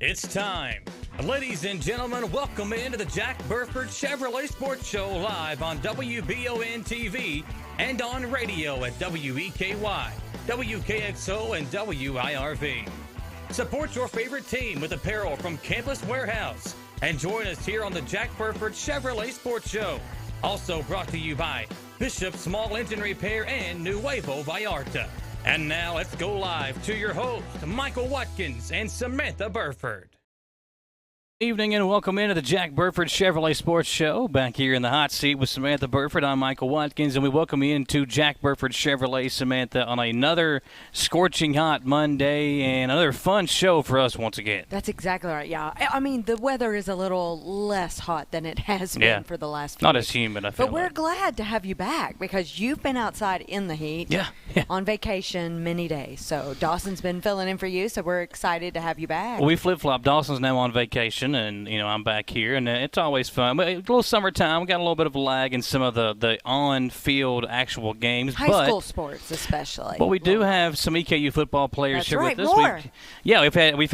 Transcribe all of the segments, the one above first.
It's time. Ladies and gentlemen, welcome into the Jack Burford Chevrolet Sports Show live on WBON TV and on radio at WEKY, WKXO, and WIRV. Support your favorite team with apparel from Campus Warehouse and join us here on the Jack Burford Chevrolet Sports Show. Also brought to you by Bishop Small Engine Repair and Nuevo Vallarta. And now let's go live to your host, Michael Watkins and Samantha Burford. Evening and welcome into the Jack Burford Chevrolet Sports Show. Back here in the hot seat with Samantha Burford. I'm Michael Watkins, and we welcome you into Jack Burford Chevrolet, Samantha, on another scorching hot Monday and another fun show for us once again. That's exactly right, yeah. I mean, the weather is a little less hot than it has been for the last few Not weeks. as humid, I feel But we're glad to have you back because you've been outside in the heat on vacation many days. So Dawson's been filling in for you, so we're excited to have you back. Well, we flip-flop. Dawson's now on vacation, and, you know, I'm back here, and it's always fun. But a little summertime. We got a little bit of a lag in some of the on-field actual games. High school sports especially. But we do have some EKU football players here with us. More. We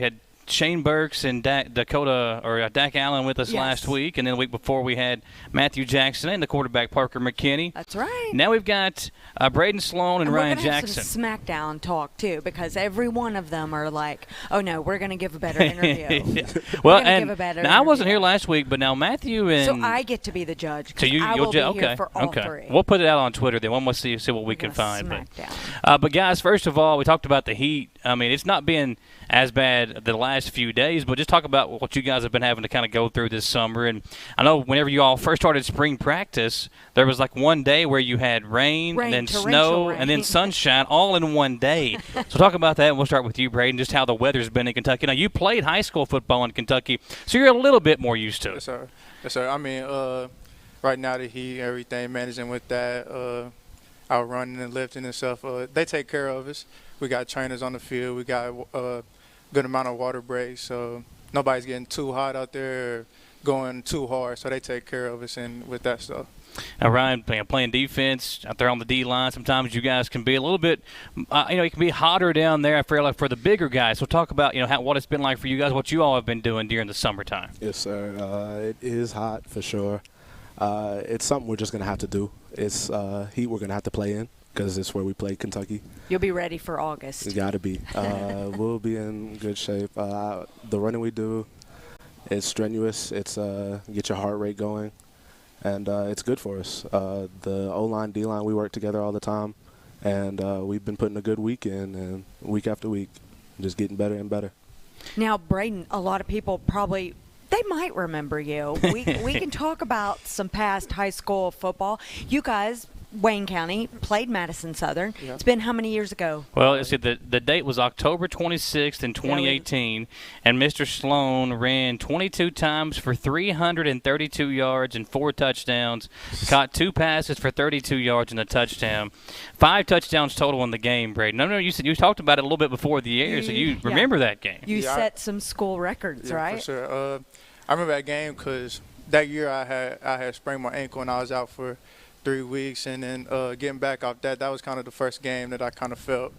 had Shane Burks and Dak Allen with us last week, and then the week before we had Matthew Jackson and the quarterback Parker McKinney. That's right. Now we've got Braeden, Sloan, and Ryan Jackson. We're going to have some SmackDown talk, too, because every one of them are like, oh, no, we're going to give a better interview. Well, I wasn't here last week, but now Matthew and... So I get to be the judge. So you'll be here for all three. We'll put it out on Twitter then. We'll see what we can find. SmackDown. But, guys, first of all, we talked about the heat. I mean, it's not been as bad the last few days, but just talk about what you guys have been having to kind of go through this summer. And I know whenever you all first started spring practice, there was like one day where you had rain and then snow and then sunshine all in one day. So talk about that, and we'll start with you, Braeden, just how the weather's been in Kentucky. Now, you played high school football in Kentucky, so you're a little bit more used to it. Yes, sir. Yes, sir. I mean, right now the heat, everything, managing with that, out running and lifting and stuff, they take care of us. We got trainers on the field. We got good amount of water breaks, so nobody's getting too hot out there or going too hard, so they take care of us and with that stuff. Now, Ryan, playing defense out there on the D-line, sometimes you guys can be a little bit, it can be hotter down there, I feel like, for the bigger guys. So talk about, what it's been like for you guys, what you all have been doing during the summertime. Yes, sir. It is hot for sure. It's something we're just going to have to do. It's heat we're going to have to play in, because it's where we play Kentucky. You'll be ready for August. You got to be. We'll be in good shape. The running we do is strenuous. It's get your heart rate going, and it's good for us. The O-line, D-line, we work together all the time, and we've been putting a good week in, and week after week, just getting better and better. Now, Braeden, a lot of people probably – they might remember you. We can talk about some past high school football. You guys – Wayne County played Madison Southern. Yeah. It's been how many years ago? Well, the date was October 26th in 2018, and Mr. Sloan ran 22 times for 332 yards and 4 touchdowns, caught 2 passes for 32 yards and a touchdown. 5 touchdowns total in the game, Braeden. No, you said you talked about it a little bit before the air, so you remember that game. You set some school records, right? For sure. I remember that game because that year I had sprained my ankle and I was out for 3 weeks, and then getting back off that was kind of the first game that I kind of felt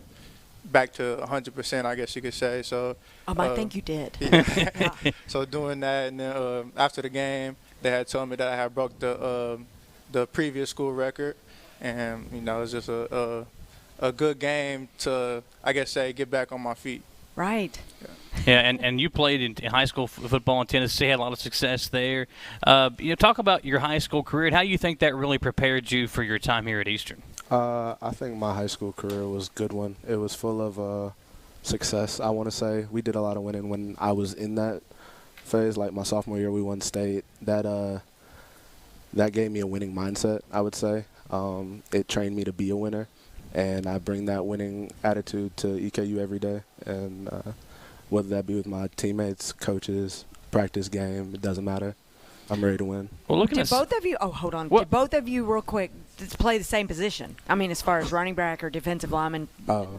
back to 100%, I guess you could say. So I think you did. Yeah. So doing that, and then after the game, they had told me that I had broke the previous school record, and it was just a good game to, I guess, get back on my feet. Right. Yeah, and you played in high school football in Tennessee, had a lot of success there. Talk about your high school career and how you think that really prepared you for your time here at Eastern. I think my high school career was a good one. It was full of success, I want to say. We did a lot of winning when I was in that phase. Like my sophomore year, we won state. That gave me a winning mindset, I would say. It trained me to be a winner, and I bring that winning attitude to EKU every day. And whether that be with my teammates, coaches, practice game, it doesn't matter. I'm ready to win. Well, did both of you – oh, hold on. What? Did both of you, real quick, play the same position? I mean, as far as running back or defensive lineman?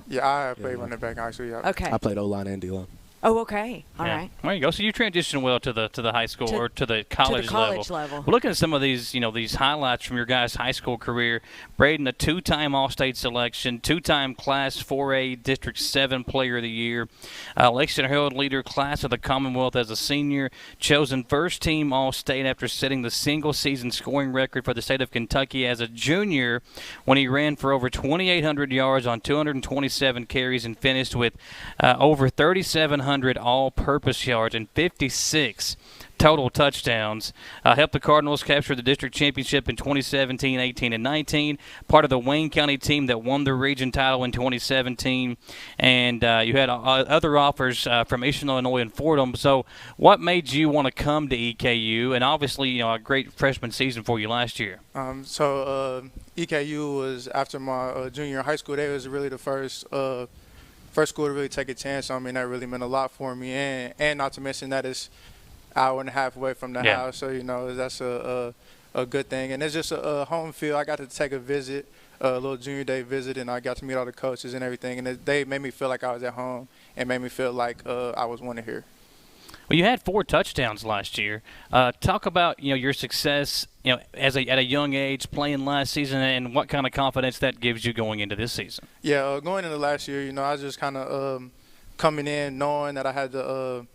Yeah, I played running back, actually. Yeah. Okay. I played O-line and D-line. Oh, okay. All right. There you go. So you transitioned well to the high school or to the college level. Well, looking at some of these, these highlights from your guys' high school career, Braeden, a 2-time All-State selection, 2-time Class 4A District 7 Player of the Year, Lexington Herald leader, class of the Commonwealth as a senior, chosen first-team All-State after setting the single-season scoring record for the state of Kentucky as a junior when he ran for over 2,800 yards on 227 carries and finished with over 3,700 all-purpose yards and 56 total touchdowns. Helped the Cardinals capture the district championship in 2017, 18, and 19. Part of the Wayne County team that won the region title in 2017. And you had other offers from Eastern Illinois and Fordham. So what made you want to come to EKU? And obviously, a great freshman season for you last year. EKU was, after my junior high school day, was really the first school to really take a chance on me, and that really meant a lot for me. And not to mention that it's an hour and a half away from the house, so that's a good thing. And it's just a home field. I got to take a visit, a little junior day visit, and I got to meet all the coaches and everything. And they made me feel like I was at home and made me feel like I was wanted here. Well, you had 4 touchdowns last year. Talk about your success, at a young age playing last season, and what kind of confidence that gives you going into this season. Yeah, going into last year, I was just kind of coming in knowing that I had to,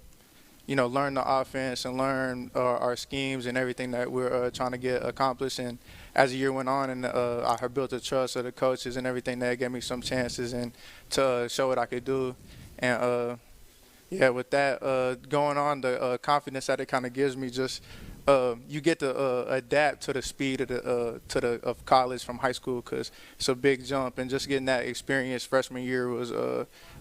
learn the offense and learn our schemes and everything that we're trying to get accomplished. And as the year went on, and I had built a trust of the coaches and everything, that gave me some chances and to show what I could do. And with that going on, the confidence that it kind of gives me, just you get to adapt to the speed of college from high school, because it's a big jump, and just getting that experience freshman year was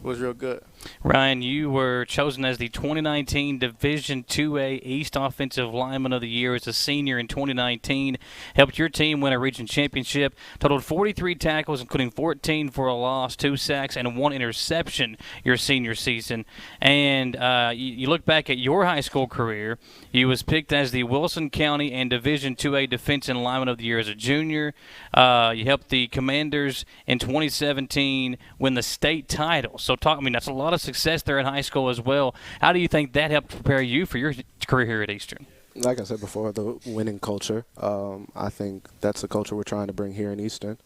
real good. Ryan, you were chosen as the 2019 Division IIA East Offensive Lineman of the Year as a senior in 2019. Helped your team win a region championship. Totaled 43 tackles, including 14 for a loss, 2 sacks, and 1 interception your senior season. And you look back at your high school career, you was picked as the Wilson County and Division IIA Defensive Lineman of the Year as a junior. You helped the Commanders in 2017 win the state title. So that's a lot of success there in high school as well. How do you think that helped prepare you for your career here at Eastern? Like I said before, the winning culture. I think that's the culture we're trying to bring here in Eastern.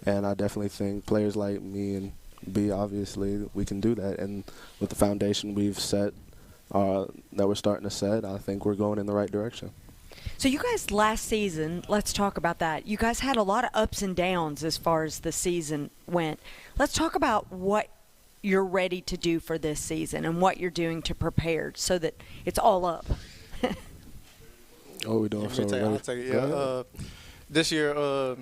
And I definitely think players like me and B, obviously, we can do that. And with the foundation we've set, that we're starting to set, I think we're going in the right direction. So you guys last season, let's talk about that. You guys had a lot of ups and downs as far as the season went. Let's talk about what you're ready to do for this season and what you're doing to prepare so that it's all up. We're doing I'll take it. This year,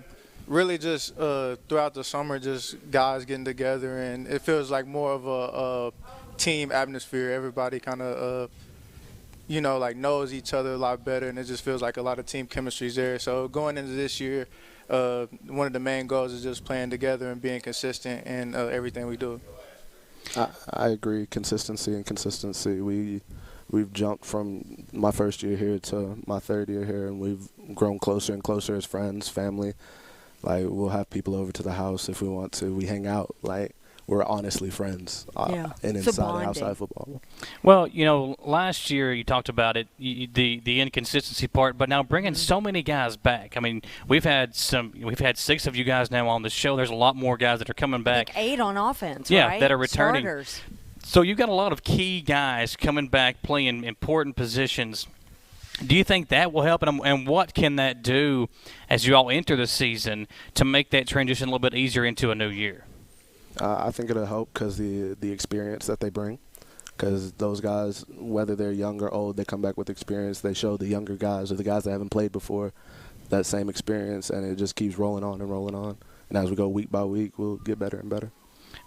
really just throughout the summer, just guys getting together, and it feels like more of a team atmosphere. Everybody kind of, knows each other a lot better, and it just feels like a lot of team chemistry is there. So going into this year, one of the main goals is just playing together and being consistent in everything we do. I agree. Consistency. We've jumped from my first year here to my third year here, and we've grown closer and closer as friends, family. Like, we'll have people over to the house if we want to. We hang out. Like, we're honestly friends and inside and outside football. Well, last year you talked about it, the inconsistency part, but now bringing so many guys back. I mean, we've had 6 of you guys now on the show. There's a lot more guys that are coming back. Like 8 on offense, right? That are returning. Starters. So you've got a lot of key guys coming back playing important positions. Do you think that will help? And what can that do as you all enter the season to make that transition a little bit easier into a new year? I think it'll help because the experience that they bring. Because those guys, whether they're young or old, they come back with experience. They show the younger guys or the guys that haven't played before that same experience, and it just keeps rolling on and rolling on. And as we go week by week, we'll get better and better.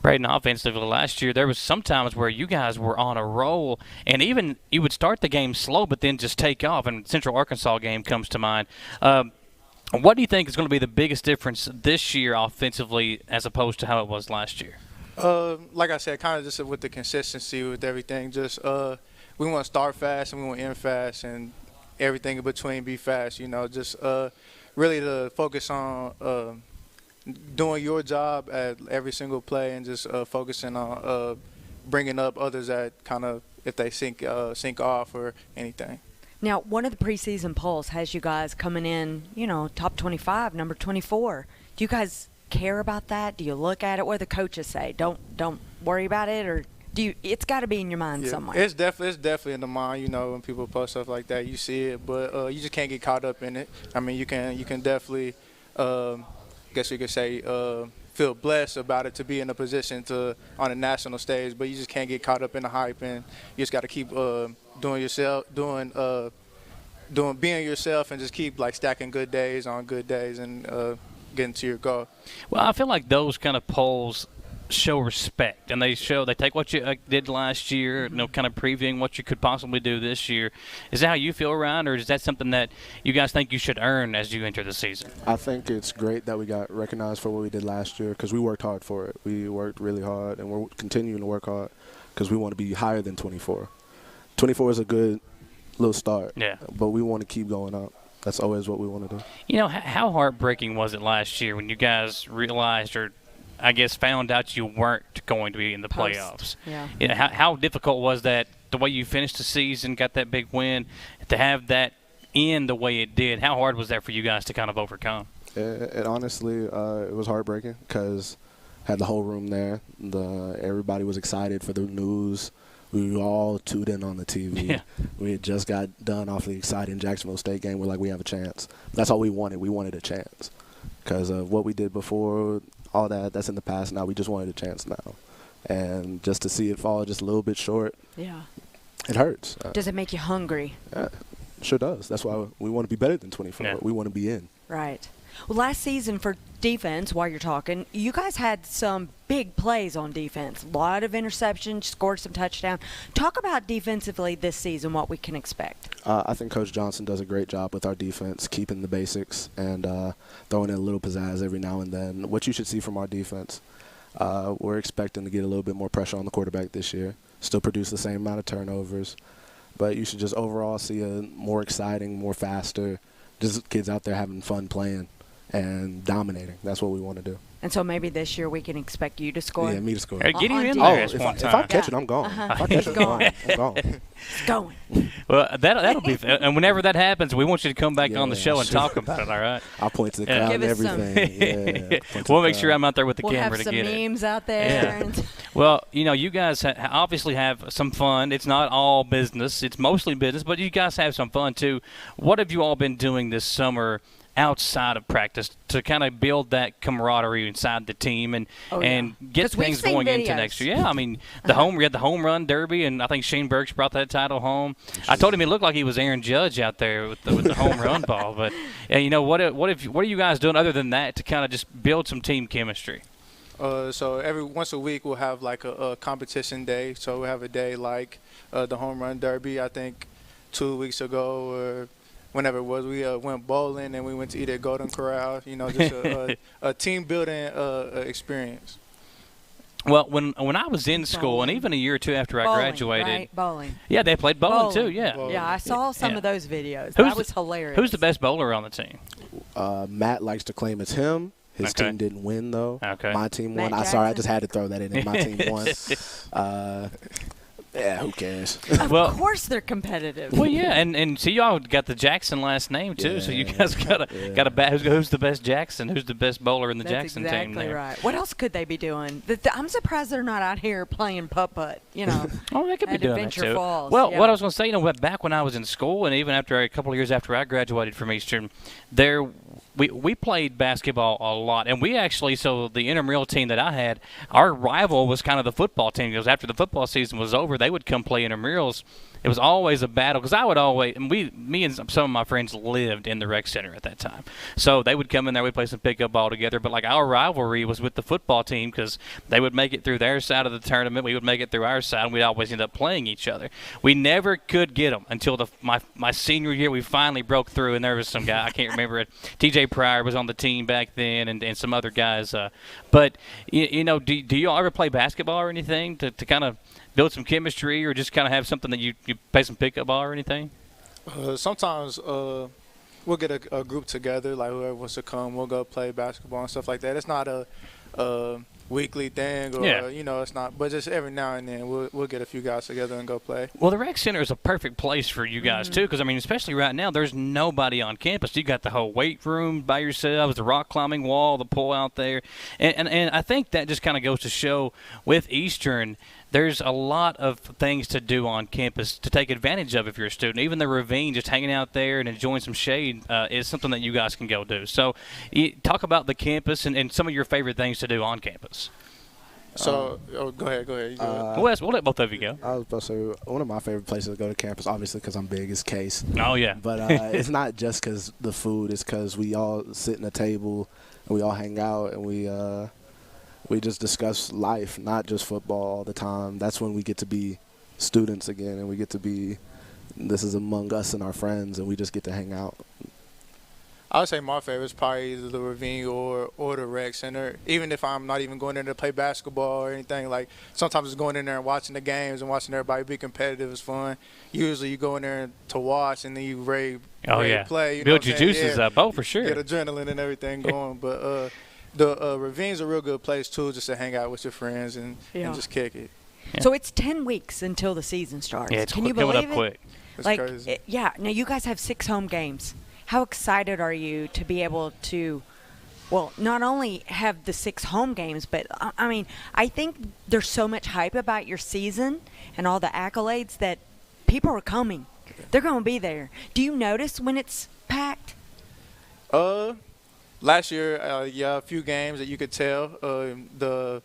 Braeden, offensively last year, there was some times where you guys were on a roll, and even you would start the game slow but then just take off, and Central Arkansas game comes to mind. What do you think is going to be the biggest difference this year offensively as opposed to how it was last year? Like I said, kind of just with the consistency with everything. Just we want to start fast and we want to end fast, and everything in between be fast. Just really to focus on doing your job at every single play, and just focusing on bringing up others that kind of if they sink off or anything. Now, one of the preseason polls has you guys coming in, top 25, number 24. Do you guys care about that? Do you look at it? What do the coaches say? Don't worry about it, or do you? It's got to be in your mind somewhere. It's definitely in the mind. When people post stuff like that, you see it, but you just can't get caught up in it. I mean, you can definitely, guess you could say, feel blessed about it to be in a position to on a national stage, but you just can't get caught up in the hype, and you just got to keep being yourself, and just keep stacking good days on good days and getting to your goal. Well, I feel like those kind of polls show respect, and they take what you did last year, kind of previewing what you could possibly do this year. Is that how you feel, Ryan, or is that something that you guys think you should earn as you enter the season? I think it's great that we got recognized for what we did last year because we worked hard for it. We worked really hard, and we're continuing to work hard because we want to be higher than 24. 24 is a good little start, but we want to keep going up. That's always what we want to do. How heartbreaking was it last year when you guys realized, or I guess found out you weren't going to be in the playoffs? Yeah. How difficult was that, the way you finished the season, got that big win, to have that end the way it did? How hard was that for you guys to kind of overcome? It honestly, it was heartbreaking because had the whole room there. Everybody was excited for the news. We were all tuned in on the TV. Yeah. We had just got done off the exciting Jacksonville State game. We're like, we have a chance. That's all we wanted. We wanted a chance because of what we did before. All that's in the past now. We just wanted a chance now. And just to see it fall just a little bit short, it hurts. Does it make you hungry? Yeah, sure does. That's why we want to be better than 24. Yeah. We want to be in. Right. Well, last season for defense, while you're talking, you guys had some big plays on defense. A lot of interceptions, scored some touchdowns. Talk about defensively this season, what we can expect. I think Coach Johnson does a great job with our defense, keeping the basics and throwing in a little pizzazz every now and then. What you should see from our defense, we're expecting to get a little bit more pressure on the quarterback this year, still produce the same amount of turnovers, but you should just overall see a more exciting, more faster, just kids out there having fun playing and dominating. That's what we want to do. And so maybe this year we can expect you to score? Yeah, me to score. Hey, get him in Oh, there if I catch it, I'm gone. If I catch it, I'm gone. It's going. Well, that'll be – and whenever that happens, we want you to come back on the show and talk about it, all right? I'll point to the crowd and everything. We'll make sure I'm out there with the we'll camera to get it. We'll have some memes out there. Yeah. Well, you guys obviously have some fun. It's not all business. It's mostly business, but you guys have some fun too. What have you all been doing this summer outside of practice to kind of build that camaraderie inside the team and get things going into next year? Yeah, I mean, we had the home run derby, and I think Shane Burks brought that title home. I told him it looked like he was Aaron Judge out there with the home run ball. But what are you guys doing other than that to kind of just build some team chemistry? So once a week we'll have like a competition day. So we'll have a day like the home run derby. I think 2 weeks ago or whenever it was, we went bowling and we went to eat at Golden Corral. Just a team building experience. Well, when I was in school, and even a year or two after I graduated, right? Bowling. Yeah, they played bowling too. Yeah, bowling. Yeah, I saw some of those videos. That was hilarious. Who's the best bowler on the team? Matt likes to claim it's him. His team didn't win though. Okay. My team won. Sorry, I just had to throw that in. My team won. Yeah, who cares? Of course they're competitive. Well, yeah, and see, y'all got the Jackson last name too, so you guys got a bat. Who's the best Jackson? Who's the best bowler in the Jackson exactly team? There. Right. What else could they be doing? I'm surprised they're not out here playing putt-putt. Oh, they could be doing Adventure that too. Falls, Well, what I was going to say, back when I was in school, and even after a couple of years after I graduated from Eastern, we played basketball a lot, and we actually, so the intramural team that I had, our rival was kind of the football team, because after the football season was over, they would come play intramurals. It was always a battle, because I would always, and me and some of my friends lived in the rec center at that time, so they would come in there, we'd play some pickup ball together, but like our rivalry was with the football team, because they would make it through their side of the tournament, we would make it through our side, and we'd always end up playing each other. We never could get them until my senior year. We finally broke through, and there was some guy, I can't remember it, TJ Pryor was on the team back then, and some other guys, but do you all ever play basketball or anything to kind of build some chemistry, or just kind of have something that you play some pickup ball or anything? Sometimes we'll get a group together, like whoever wants to come, we'll go play basketball and stuff like that. It's not weekly thing, or you know, it's not. But just every now and then, we'll get a few guys together and go play. Well, the rec center is a perfect place for you guys too, because I mean, especially right now, there's nobody on campus. You got the whole weight room by yourselves, the rock climbing wall, the pool out there, and I think that just kind of goes to show with Eastern. There's a lot of things to do on campus to take advantage of if you're a student. Even the ravine, just hanging out there and enjoying some shade is something that you guys can go do. So talk about the campus and some of your favorite things to do on campus. So, go ahead. You go ahead. We'll let both of you go. I was about to say, one of my favorite places to go to campus, obviously because I'm big, is Case. Oh, yeah. But it's not just because the food. It's because we all sit in a table and we all hang out and we just discuss life, not just football all the time. That's when we get to be students again, and we get to be, this is among us and our friends, and we just get to hang out. I would say my favorite is probably either the ravine or the rec center. Even if I'm not even going in there to play basketball or anything, like sometimes it's going in there and watching the games and watching everybody be competitive is fun. Usually you go in there to watch and then you ready to play. You build know your juices up. Oh, for sure. Get adrenaline and everything going. But the ravine's a real good place too, just to hang out with your friends and just kick it. Yeah. So it's 10 weeks until the season starts. Yeah, it's Can you believe coming up it? quick. It's crazy. Now you guys have 6 home games. How excited are you to be able to, well, not only have the 6 home games, but, I mean, I think there's so much hype about your season and all the accolades that people are coming. They're going to be there. Do you notice when it's packed? Last year, a few games that you could tell. The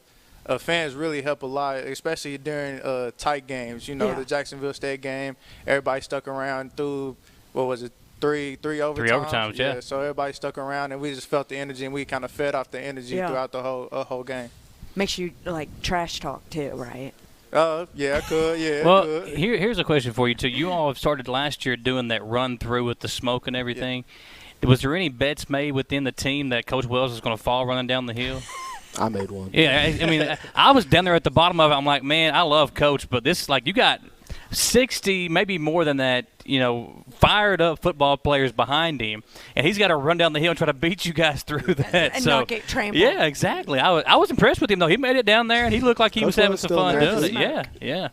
fans really help a lot, especially during tight games. You know, the Jacksonville State game, everybody stuck around through, what was it, three overtimes? 3 overtimes, yeah. So everybody stuck around, and we just felt the energy, and we kind of fed off the energy throughout the whole game. Makes you, like, trash talk, too, right? Yeah, I could, yeah. Well, here's a question for you, too. You all have started last year doing that run-through with the smoke and everything. Yeah. Was there any bets made within the team that Coach Wells was going to fall running down the hill? I made one. Yeah, I mean, I was down there at the bottom of it. I'm like, man, I love Coach, but this, like, you got 60, maybe more than that, you know, fired up football players behind him, and he's got to run down the hill and try to beat you guys through that. And not get trampled. Yeah, exactly. I was impressed with him, though. He made it down there, and he looked like he was having some fun doing it. Yeah.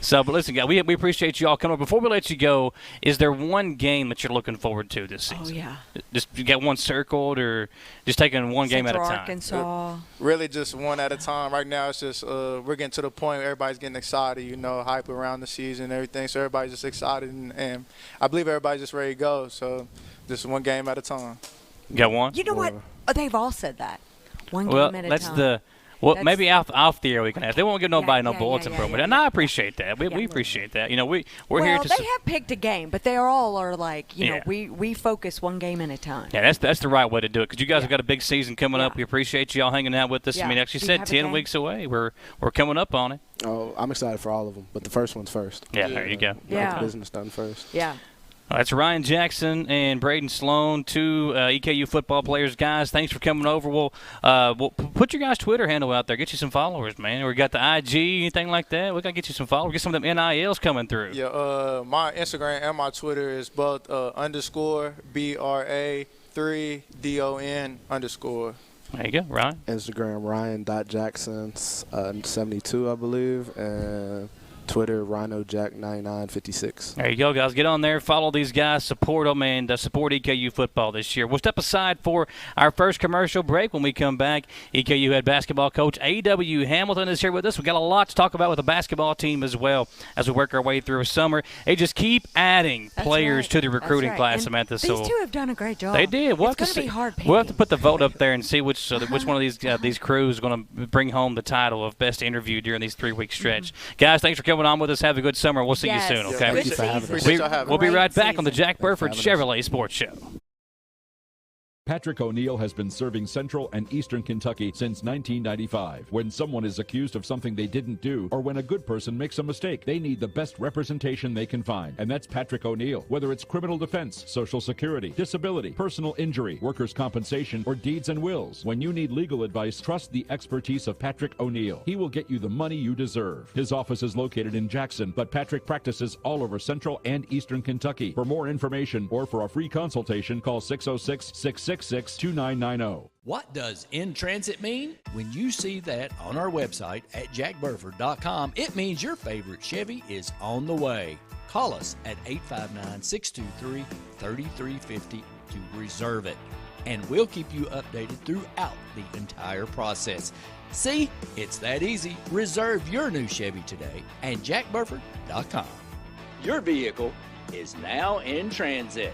So, but listen, guys, we appreciate you all coming. Before we let you go, is there one game that you're looking forward to this season? Oh, yeah. Just you got one circled, or just taking one game at a time? Arkansas. Really just one at a time. Right now it's just we're getting to the point where everybody's getting excited, you know, hype around the season and everything. So everybody's just excited, and I believe everybody's just ready to go. So just one game at a time. You got one? You know what? They've all said that. One game at a time. Maybe off the air we can ask. They won't give nobody no bulletin board, and I appreciate that. We appreciate that. You know, we're here to. Well, they have picked a game, but they all are like, you know, we focus one game at a time. Yeah, that's the right way to do it, because you guys have got a big season coming up. We appreciate you all hanging out with us. Yeah. I mean, like you said, 10 weeks away. We're coming up on it. Oh, I'm excited for all of them, but the first one's first. Yeah, there you go. Get the business done first. Yeah. That's Ryan Jackson and Braeden Sloan, 2 EKU football players. Guys, thanks for coming over. We'll put your guys' Twitter handle out there. Get you some followers, man. We got the IG, anything like that. We got to get you some followers. Get some of them NILs coming through. Yeah, my Instagram and my Twitter is both _BRA3DON_. There you go, Ryan. Instagram, Ryan.Jackson72, I believe, and Twitter, RhinoJack9956. There you go, guys. Get on there, follow these guys, support them, and support EKU football this year. We'll step aside for our first commercial break. When we come back, EKU head basketball coach A.W. Hamilton is here with us. We've got a lot to talk about with the basketball team as well as we work our way through summer. They just keep adding players to the recruiting class, and Samantha. These two have done a great job. They did. It's going to be hard picking. We'll have to put the vote up there and see which one of these crews is going to bring home the title of best interview during these 3-week stretch. Guys, thanks for coming on with us. Have a good summer. We'll see you soon, okay? Thank you for having us. We'll be right back on the Jack Burford Chevrolet Sports Show. Patrick O'Neill has been serving Central and Eastern Kentucky since 1995. When someone is accused of something they didn't do, or when a good person makes a mistake, they need the best representation they can find. And that's Patrick O'Neill. Whether it's criminal defense, Social Security, disability, personal injury, workers' compensation, or deeds and wills, when you need legal advice, trust the expertise of Patrick O'Neill. He will get you the money you deserve. His office is located in Jackson, but Patrick practices all over Central and Eastern Kentucky. For more information or for a free consultation, call 606-666-2990. What does in transit mean? When you see that on our website at jackburford.com, it means your favorite Chevy is on the way. Call us at 859-623-3350 to reserve it, and we'll keep you updated throughout the entire process. See, it's that easy. Reserve your new Chevy today at jackburford.com. Your vehicle is now in transit.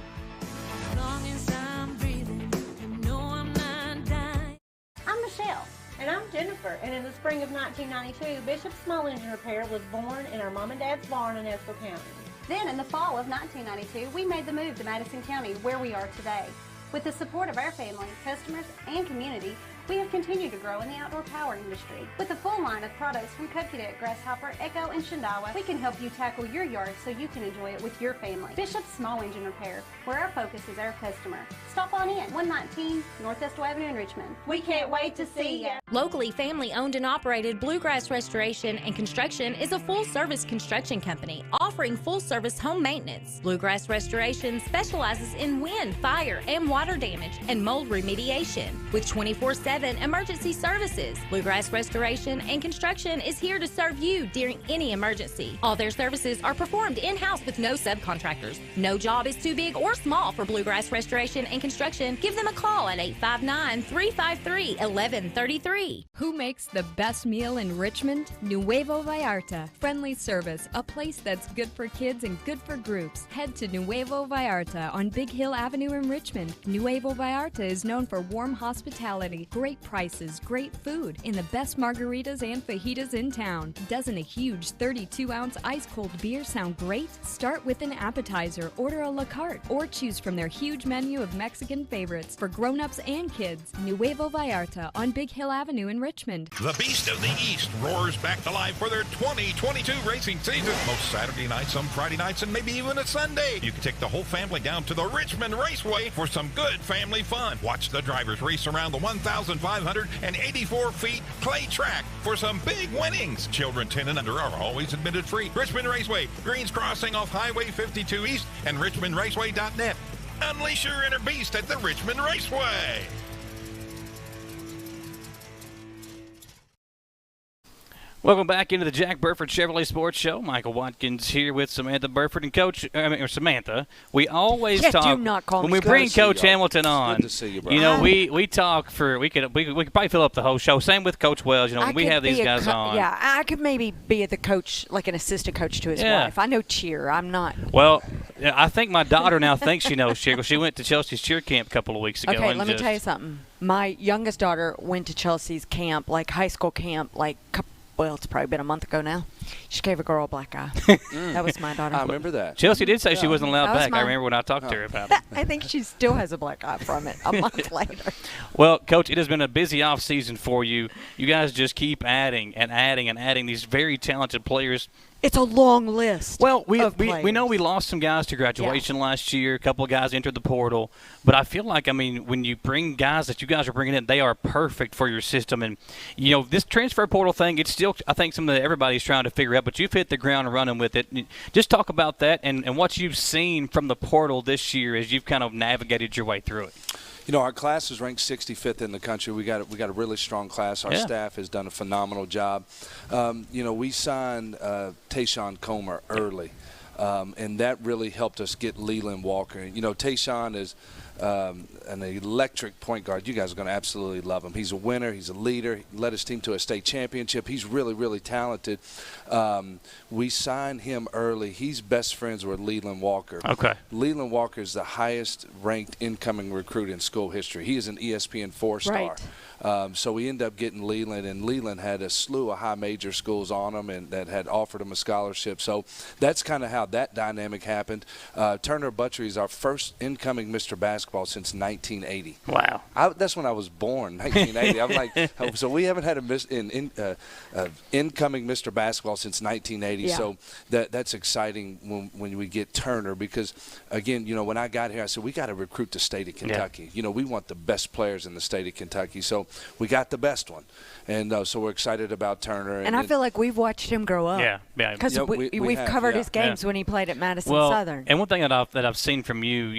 I'm Michelle. And I'm Jennifer, and in the spring of 1992, Bishop Small Engine Repair was born in our mom and dad's barn in Estill County. Then in the fall of 1992, we made the move to Madison County, where we are today. With the support of our family, customers, and community, we have continued to grow in the outdoor power industry. With a full line of products from Cub Cadet, Grasshopper, Echo, and Shindawa, we can help you tackle your yard so you can enjoy it with your family. Bishop Small Engine Repair, where our focus is our customer. Stop on in, 119 North Estill Avenue in Richmond. We can't wait to see you. Locally family-owned and operated Bluegrass Restoration and Construction is a full-service construction company offering full-service home maintenance. Bluegrass Restoration specializes in wind, fire, and water damage and mold remediation with 24/7 emergency services. Bluegrass Restoration and Construction is here to serve you during any emergency. All their services are performed in-house with no subcontractors. No job is too big or small for Bluegrass Restoration and Construction. Give them a call at 859-353-1133. Who makes the best meal in Richmond? Nuevo Vallarta. Friendly service, a place that's good for kids and good for groups. Head to Nuevo Vallarta on Big Hill Avenue in Richmond. Nuevo Vallarta is known for warm hospitality, great prices, great food, and the best margaritas and fajitas in town. Doesn't a huge 32-ounce ice-cold beer sound great? Start with an appetizer, order a la carte, or choose from their huge menu of Mexican favorites for grown-ups and kids. Nuevo Vallarta on Big Hill Avenue in Richmond. The Beast of the East roars back to life for their 2022 racing season. Most Saturday nights, some Friday nights, and maybe even a Sunday. You can take the whole family down to the Richmond Raceway for some good family fun. Watch the drivers race around the 1,584 feet clay track for some big winnings. Children 10 and under are always admitted free. Richmond Raceway, Greens Crossing off Highway 52 East, and richmondraceway.net. Unleash your inner beast at the Richmond Raceway. Welcome back into the Jack Burford Chevrolet Sports Show. Michael Watkins here with Samantha Burford and Samantha. We always talk do not call when me we bring Coach. Coach Hamilton on. Good to see you, bro. You know, we talk for we could probably fill up the whole show. Same with Coach Wells. You know, when we have these guys on. Yeah, I could maybe be the coach, like an assistant coach to his wife. I know cheer. I'm not. Well, I think my daughter now thinks she knows cheer. She went to Chelsea's cheer camp a couple of weeks ago. Okay, and let me tell you something. My youngest daughter went to Chelsea's camp, like high school camp, well, it's probably been a month ago now. She gave a girl a black eye. That was my daughter. I remember that. Chelsea did say she wasn't allowed back. mine. I remember when I talked to her about it. I think she still has a black eye from it a month later. Well, Coach, it has been a busy off season for you. You guys just keep adding and adding and adding these very talented players. It's a long list. Well, we know we players. lost some guys to graduation last year. A couple of guys entered the portal. But I feel like, when you bring guys that you guys are bringing in, they are perfect for your system. And, this transfer portal thing, it's still, I think, something that everybody's trying to figure out. But you've hit the ground running with it. Just talk about that and what you've seen from the portal this year as you've kind of navigated your way through it. Our class is ranked 65th in the country. We got a really strong class. Our staff has done a phenomenal job. We signed Tayshawn Comer early, and that really helped us get Leland Walker. Tayshawn is an electric point guard. You guys are going to absolutely love him. He's a winner. He's a leader. He led his team to a state championship. He's really, really talented. We signed him early. He's best friends with Leland Walker. Okay. Leland Walker is the highest-ranked incoming recruit in school history. He is an ESPN four-star. Right. So we ended up getting Leland, and Leland had a slew of high major schools on him and that had offered him a scholarship. So that's kind of how that dynamic happened. Turner Buttrey is our first incoming Mr. Basketball since 1980. Wow. That's when I was born, 1980. I'm like, so we haven't had a incoming Mr. Basketball since 1980. Yeah. So that's exciting when we get Turner because, again, when I got here, I said, we got to recruit the state of Kentucky. Yeah. We want the best players in the state of Kentucky. So we got the best one. And so we're excited about Turner. And I feel like we've watched him grow up. Yeah. Because we we've have, covered his games when he played at Madison Southern. And one thing that I've seen from you,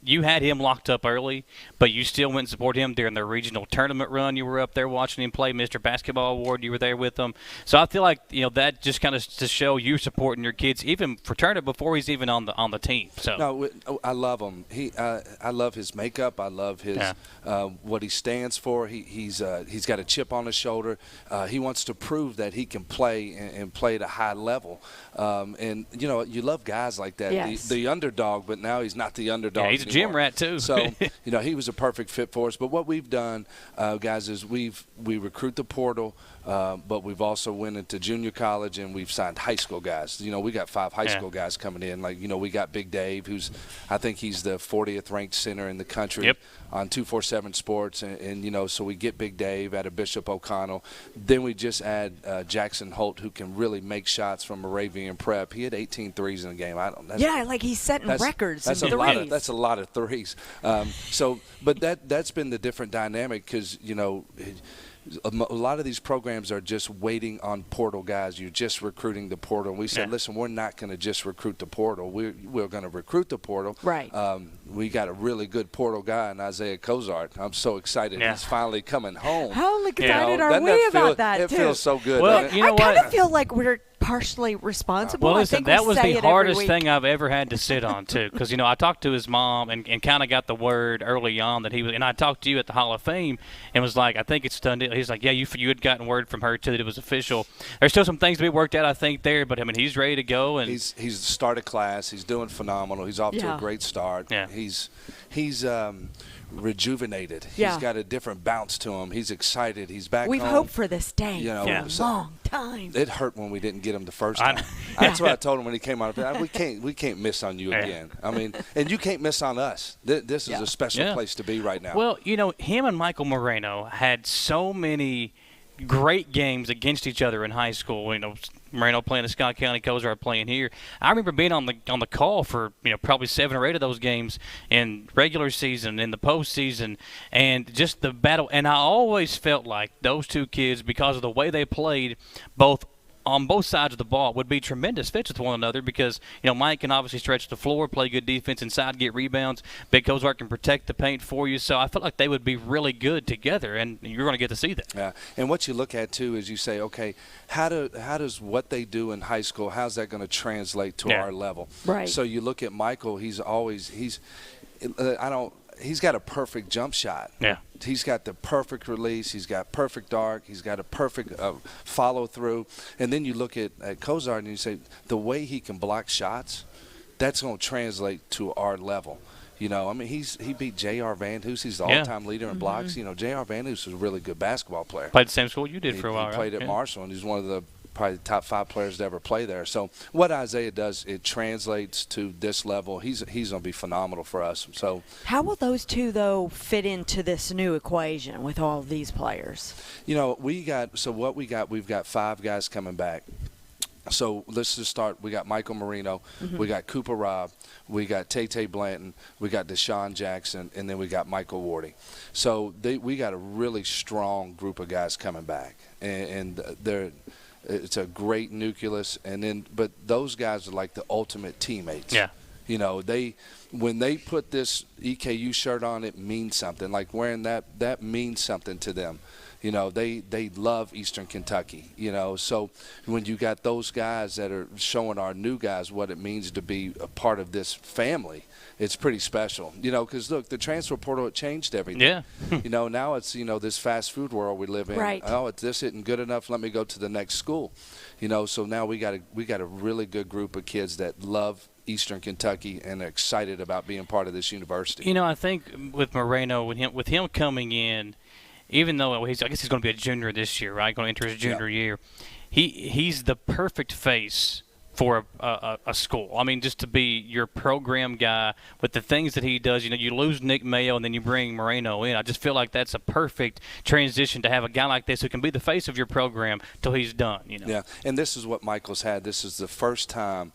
you had him locked up early, but you still went and supported him during the regional tournament run. You were up there watching him play Mr. Basketball Award. You were there with him. So I feel like, that just kind of to show you supporting your kids, even for tournament before he's even on the team. So no, I love him. I love his makeup. I love his what he stands for. He's got a chip on his shoulder. He wants to prove that he can play and play at a high level. And you love guys like that. Yes. The underdog, but now he's not the underdog. Yeah, he's a gym rat too. So he was a perfect fit for us. But what we've done, guys, is we recruit the portal, but we've also went into junior college and we've signed high school guys. We got 5 high school guys coming in. Like we got Big Dave, who's I think he's the 40th ranked center in the country on 247 Sports, and so we get Big Dave out of Bishop O'Connell. Then we just add Jackson Holt, who can really make shots from Moravian Prep. He had 18 threes in a game. Like he's setting records. That's a lot of threes. But that's been the different dynamic because a lot of these programs are just waiting on portal guys. You're just recruiting the portal. And we said, listen, we're not going to just recruit the portal. We're going to recruit the portal. Right. We got a really good portal guy in Isaiah Cozart. I'm so excited. He's finally coming home. How excited are we about that, It too? feels so good. Well, I kind of feel like we're partially responsible. Well, listen, that was the hardest thing thing I've ever had to sit on, too, because, I talked to his mom and kind of got the word early on that he was – and I talked to you at the Hall of Fame and was like, I think it's done. He's like, yeah, you had gotten word from her, too, that it was official. There's still some things to be worked out, I think, there, but, he's ready to go. And he's started class. He's doing phenomenal. He's off to a great start. Yeah. He's rejuvenated. Yeah. He's got a different bounce to him. He's excited. He's back We've home. hoped for this day for a long time. It hurt when we didn't get him the first time. That's what I told him when he came out. We can't miss on you again. And you can't miss on us. This is a special place to be right now. Well, him and Michael Moreno had so many great games against each other in high school. Moreno playing at Scott County, Cozart playing here. I remember being on the call for probably 7 or 8 of those games in regular season, in the postseason, and just the battle. And I always felt like those two kids, because of the way they played, on both sides of the ball, would be tremendous fits with one another because, Mike can obviously stretch the floor, play good defense inside, get rebounds. Big Cozart can protect the paint for you. So I felt like they would be really good together, and you're going to get to see that. Yeah, and what you look at, too, is you say, okay, how does what they do in high school, how's that going to translate to our level? Right. So you look at Michael, he's got a perfect jump shot. Yeah. He's got the perfect release. He's got perfect arc. He's got a perfect follow through. And then you look at Cozart and you say the way he can block shots, that's going to translate to our level. He beat J.R. Van Hoos. He's the all-time leader in blocks. J.R. Van Hoos was a really good basketball player. Played the same school you did for a while, He played at Marshall, and he's one of the probably the top 5 players to ever play there. So what Isaiah does, it translates to this level. He's going to be phenomenal for us. So how will those two, though, fit into this new equation with all of these players? We've got 5 guys coming back. So let's just start. We got Michael Marino. Mm-hmm. We got Cooper Robb. We got Tay Blanton. We got Deshaun Jackson. And then we got Michael Wardy. So we got a really strong group of guys coming back. And it's a great nucleus. But those guys are like the ultimate teammates. Yeah. When they put this EKU shirt on, it means something. Like wearing that means something to them. They love Eastern Kentucky, So when you got those guys that are showing our new guys what it means to be a part of this family, it's pretty special, because, look, the transfer portal, it changed everything. Yeah. Now it's, this fast food world we live in. Right. Oh, this isn't good enough. Let me go to the next school. So now we got a really good group of kids that love Eastern Kentucky and are excited about being part of this university. I think with Moreno, with him coming in, even though I guess he's going to be a junior this year, right? Going to enter his junior year. He's the perfect face for a school. I mean, just to be your program guy with the things that he does. You lose Nick Mayo and then you bring Moreno in. I just feel like that's a perfect transition to have a guy like this who can be the face of your program till he's done. Yeah, and this is what Michael's had. This is the first time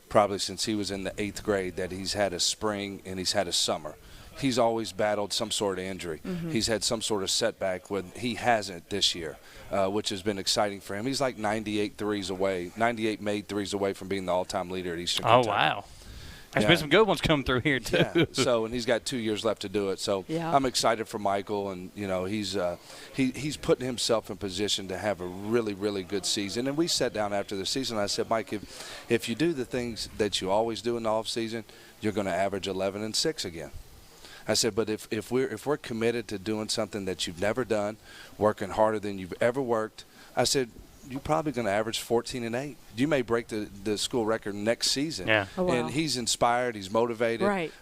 probably since he was in the 8th grade that he's had a spring and he's had a summer. He's always battled some sort of injury. Mm-hmm. He's had some sort of setback when he hasn't this year, which has been exciting for him. He's like 98 made threes away from being the all-time leader at Eastern Kentucky. Oh, wow. There's been some good ones come through here too. Yeah. So, and he's got 2 years left to do it. So I'm excited for Michael, and he's putting himself in position to have a really, really good season. And we sat down after the season. And I said, Mike, if you do the things that you always do in the off season, you're going to average 11-6 again. I said, but if we're committed to doing something that you've never done, working harder than you've ever worked, I said, you're probably going to average 14-8. You may break the school record next season. Yeah. Oh, wow. And he's inspired. He's motivated. Right.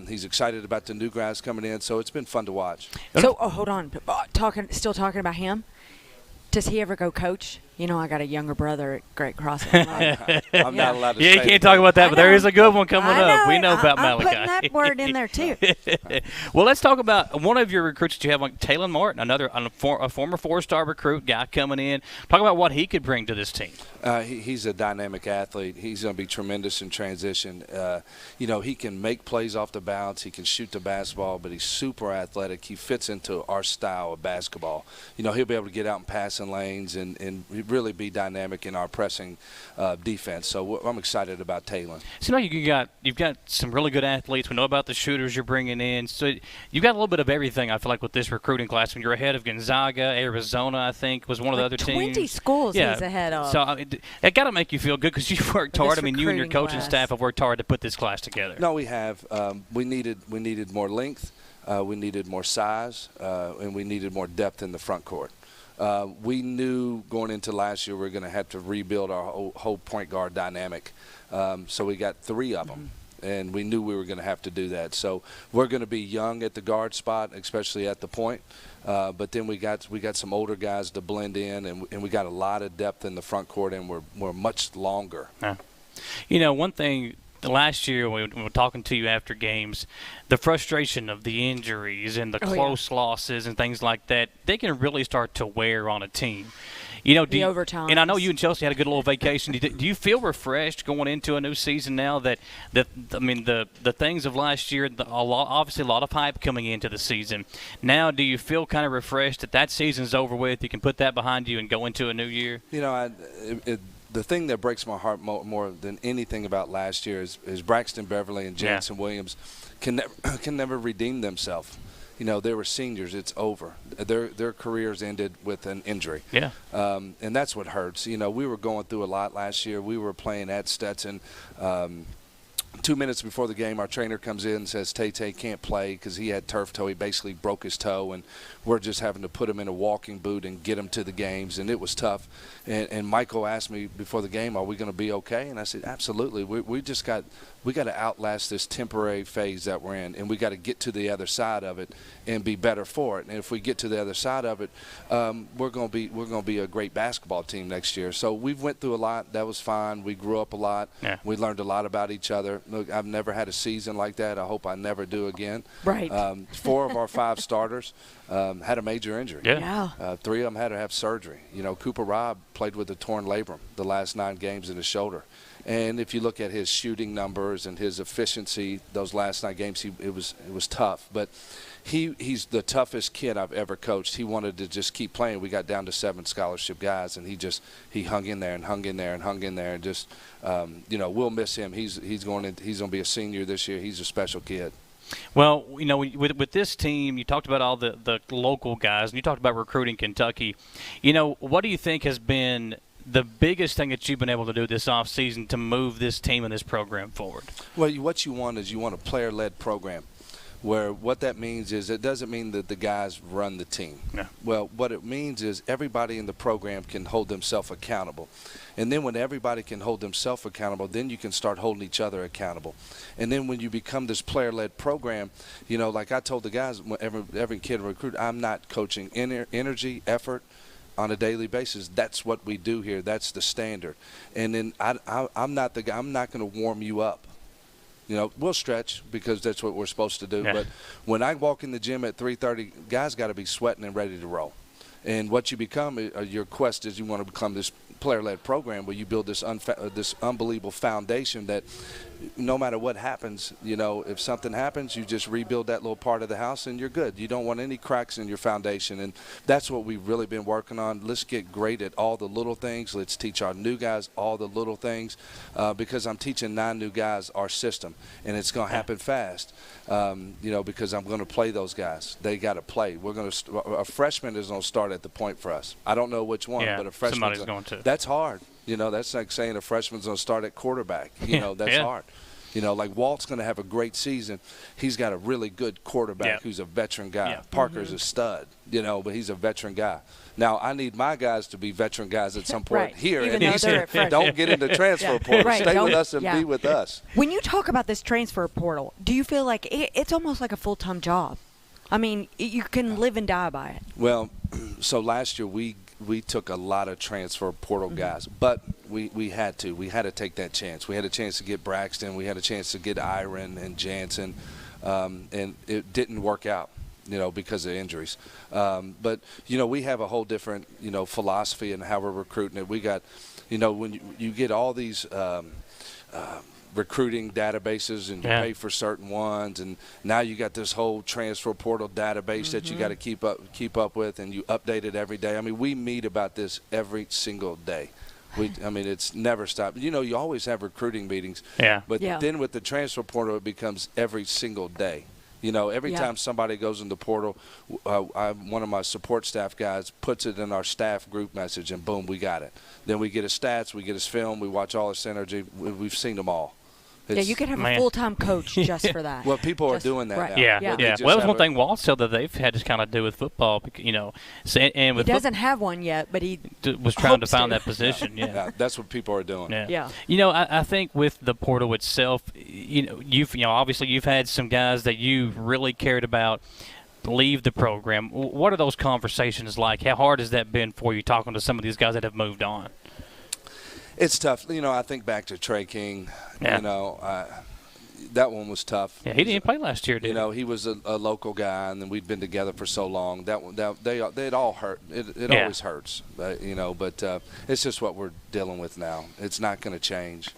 He's excited about the new guys coming in. So it's been fun to watch. So, hold on. Still talking about him. Does he ever go coach? You know, I got a younger brother at Great Crossing. I'm not allowed to say you can't talk about that, but there is a good one coming up. We know about I'm Malachi. putting that word in there, too. Well, let's talk about one of your recruits that you have, like Taylor Martin, a former four-star recruit guy coming in. Talk about what he could bring to this team. He's a dynamic athlete. He's going to be tremendous in transition. He can make plays off the bounce. He can shoot the basketball, but he's super athletic. He fits into our style of basketball. He'll be able to get out and pass in lanes and really be dynamic in our pressing defense. So I'm excited about Taylor. So now you've got some really good athletes. We know about the shooters you're bringing in. So you've got a little bit of everything, I feel like, with this recruiting class. When you're ahead of Gonzaga, Arizona, I think, was one of the other 20 teams. schools he's ahead of. So it got to make you feel good because you've worked hard. I mean, you and your coaching class. staff have worked hard to put this class together. No, we have. We needed more length. We needed more size, and we needed more depth in the front court. We knew going into last year we were going to have to rebuild our whole point guard dynamic. So we got 3 of them, and we knew we were going to have to do that. So we're going to be young at the guard spot, especially at the point. But then we got some older guys to blend in, and we got a lot of depth in the front court, and we're much longer. One thing. Last year, when we were talking to you after games, the frustration of the injuries and the close losses and things like that, they can really start to wear on a team. The overtime. And I know you and Chelsea had a good little vacation. Do you feel refreshed going into a new season now that the things of last year, obviously a lot of hype coming into the season. Now, do you feel kind of refreshed that season's over with? You can put that behind you and go into a new year? The thing that breaks my heart more than anything about last year is Braxton Beverly and Jansen Williams can never redeem themselves. They were seniors. It's over. Their careers ended with an injury. Yeah. And that's what hurts. We were going through a lot last year. We were playing at Stetson. 2 minutes before the game, our trainer comes in and says Tay can't play because he had turf toe. He basically broke his toe, and we're just having to put him in a walking boot and get him to the games, and it was tough. And Michael asked me before the game, are we going to be okay? And I said, absolutely. We got to outlast this temporary phase that we're in, and we got to get to the other side of it and be better for it. And if we get to the other side of it, we're going to be a great basketball team next year. So we've went through a lot. That was fine. We grew up a lot. Yeah. We learned a lot about each other. Look, I've never had a season like that. I hope I never do again. Right. 4 of our 5 starters had a major injury. Yeah. 3 of them had to have surgery. Cooper Robb played with a torn labrum the last 9 games in his shoulder. And if you look at his shooting numbers and his efficiency, those last 9 games, it was tough. But he's the toughest kid I've ever coached. He wanted to just keep playing. We got down to 7 scholarship guys, and he hung in there and hung in there and hung in there. And just we'll miss him. He's going to be a senior this year. He's a special kid. Well, with this team, you talked about all the local guys, and you talked about recruiting Kentucky. What do you think has been the biggest thing that you've been able to do this offseason to move this team and this program forward? Well, what you want is a player-led program, where what that means is it doesn't mean that the guys run the team. Yeah. Well, what it means is everybody in the program can hold themselves accountable. And then when everybody can hold themselves accountable, then you can start holding each other accountable. And then when you become this player-led program, like I told the guys, every kid recruit, I'm not coaching energy, effort, on a daily basis. That's what we do here. That's the standard. And then I'm not going to warm you up. We'll stretch because that's what we're supposed to do. Yeah. But when I walk in the gym at 3:30, guys got to be sweating and ready to roll. And what you become, your quest is you want to become this player-led program where you build this unbelievable foundation that no matter what happens, if something happens, you just rebuild that little part of the house and you're good. You don't want any cracks in your foundation, and that's what we've really been working on. Let's get great at all the little things. Let's teach our new guys all the little things, because I'm teaching 9 new guys our system, and it's going to happen fast, because I'm going to play those guys. They got to play. A freshman is going to start at the point for us. I don't know which one, but a freshman somebody's going to. That's hard. That's like saying a freshman's going to start at quarterback. That's hard. Like Walt's going to have a great season. He's got a really good quarterback who's a veteran guy. Yeah. Parker's a stud, but he's a veteran guy. Now, I need my guys to be veteran guys at some point here. Even and though they're at freshman. Don't get into transfer portal. Right. Stay with us and be with us. When you talk about this transfer portal, do you feel like it's almost like a full-time job? I mean, you can live and die by it. Well, so last year we took a lot of transfer portal guys, but we had to. We had to take that chance. We had a chance to get Braxton. We had a chance to get Iron and Jansen, and it didn't work out, because of injuries. But, we have a whole different, philosophy in how we're recruiting it. We got, when you get all these recruiting databases and you pay for certain ones, and now you got this whole transfer portal database that you got to keep up with, and you update it every day. I mean, we meet about this every single day. It's never stopped. You always have recruiting meetings, but then with the transfer portal, it becomes every single day. Every time somebody goes in the portal, one of my support staff guys puts it in our staff group message, and boom, we got it. Then we get his stats, we get his film, we watch all his synergy. We've seen them all. You could have a full-time coach just for that. Well, people are doing that now. Yeah. Well, that was one thing Walt said that they've had to kind of do with football, and with he doesn't have one yet, but he was trying to find that position. Yeah, that's what people are doing. Yeah. I think with the portal itself, obviously you've had some guys that you really cared about leave the program. What are those conversations like? How hard has that been for you talking to some of these guys that have moved on? It's tough. I think back to Trey King. That one was tough. Yeah, he didn't play last year, did he? He was a local guy, and then we'd been together for so long. They'd all hurt. It always hurts, but it's just what we're dealing with now. It's not going to change.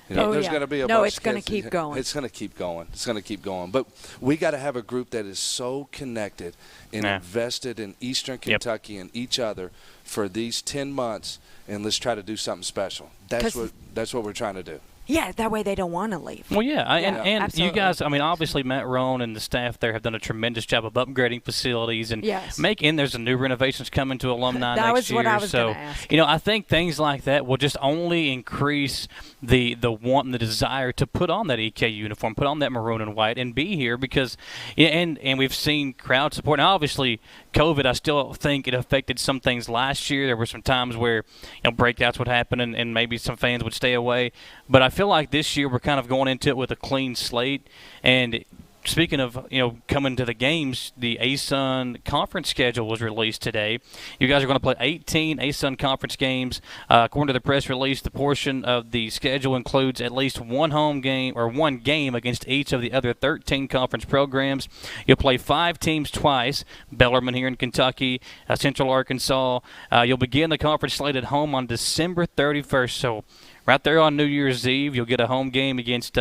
There's going to be a bunch it's going to keep going. It's going to keep going. It's going to keep going. But we got to have a group that is so connected and invested in Eastern Kentucky and each other for these 10 months, and let's try to do something special. That's what we're trying to do. Yeah, that way they don't want to leave. Well, and you guys, obviously Matt Rohn and the staff there have done a tremendous job of upgrading facilities and there's some new renovations coming to alumni next year. That was what I was going to ask. I think things like that will just only increase the want and the desire to put on that EKU uniform, put on that maroon and white, and be here because, and we've seen crowd support. Now, obviously, COVID, I still think it affected some things last year. There were some times where breakouts would happen and maybe some fans would stay away. But I feel like this year we're kind of going into it with a clean slate. And speaking of, coming to the games, the ASUN conference schedule was released today. You guys are going to play 18 ASUN conference games. According to the press release, the portion of the schedule includes at least one home game or one game against each of the other 13 conference programs. You'll play 5 teams twice, Bellarmine here in Kentucky, Central Arkansas. You'll begin the conference slate at home on December 31st. So right there on New Year's Eve, you'll get a home game against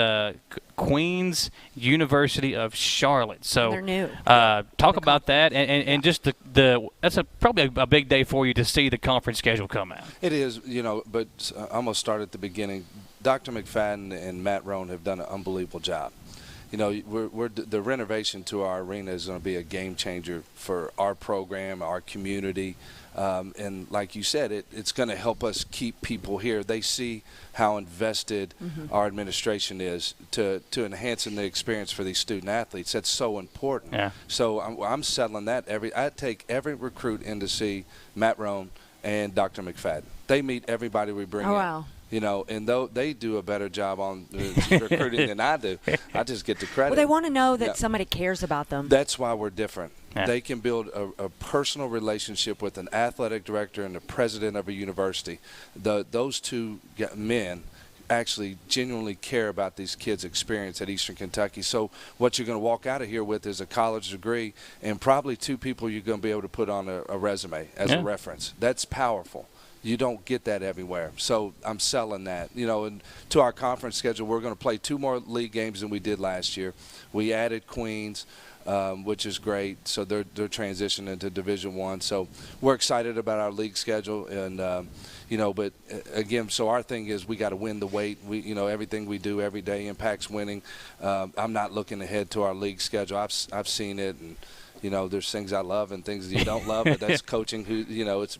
Queens University of Charlotte. So they're new. Talk about that, and just that's probably a big day for you to see the conference schedule come out. It is, but I'm gonna start at the beginning. Dr. McFadden and Matt Rohn have done an unbelievable job. The renovation to our arena is going to be a game changer for our program, our community. And like you said, it's going to help us keep people here. They see how invested our administration is to enhancing the experience for these student athletes. That's so important. Yeah. So I'm settling that. I take every recruit in to see Matt Rohn and Dr. McFadden. They meet everybody we bring in. Wow. And though they do a better job on recruiting than I do, I just get the credit. Well, they want to know that somebody cares about them. That's why we're different. Yeah. They can build a personal relationship with an athletic director and the president of a university. Those two men actually genuinely care about these kids' experience at Eastern Kentucky. So what you're going to walk out of here with is a college degree and probably 2 people you're going to be able to put on a resume as a reference. That's powerful. You don't get that everywhere. So I'm selling that. And to our conference schedule, we're going to play 2 more league games than we did last year. We added Queens, which is great. So they're transitioning to Division I. So we're excited about our league schedule. And, but again, so our thing is we got to win the weight. Everything we do every day impacts winning. I'm not looking ahead to our league schedule. I've seen it, and there's things I love and things you don't love, but that's coaching.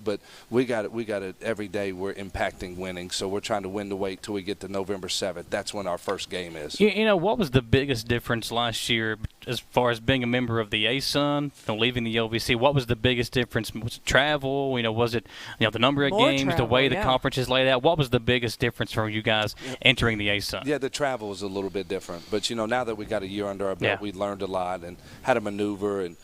But we got it every day. We're impacting winning, so we're trying to win the weight till we get to November 7th. That's when our first game is. What was the biggest difference last year as far as being a member of the ASUN, leaving the OVC? What was the biggest difference? Was it travel? Was it the number of More games, travel, the way the conference is laid out? What was the biggest difference for you guys entering the ASUN? Yeah, the travel was a little bit different, but now that we got a year under our belt, we learned a lot and how to maneuver and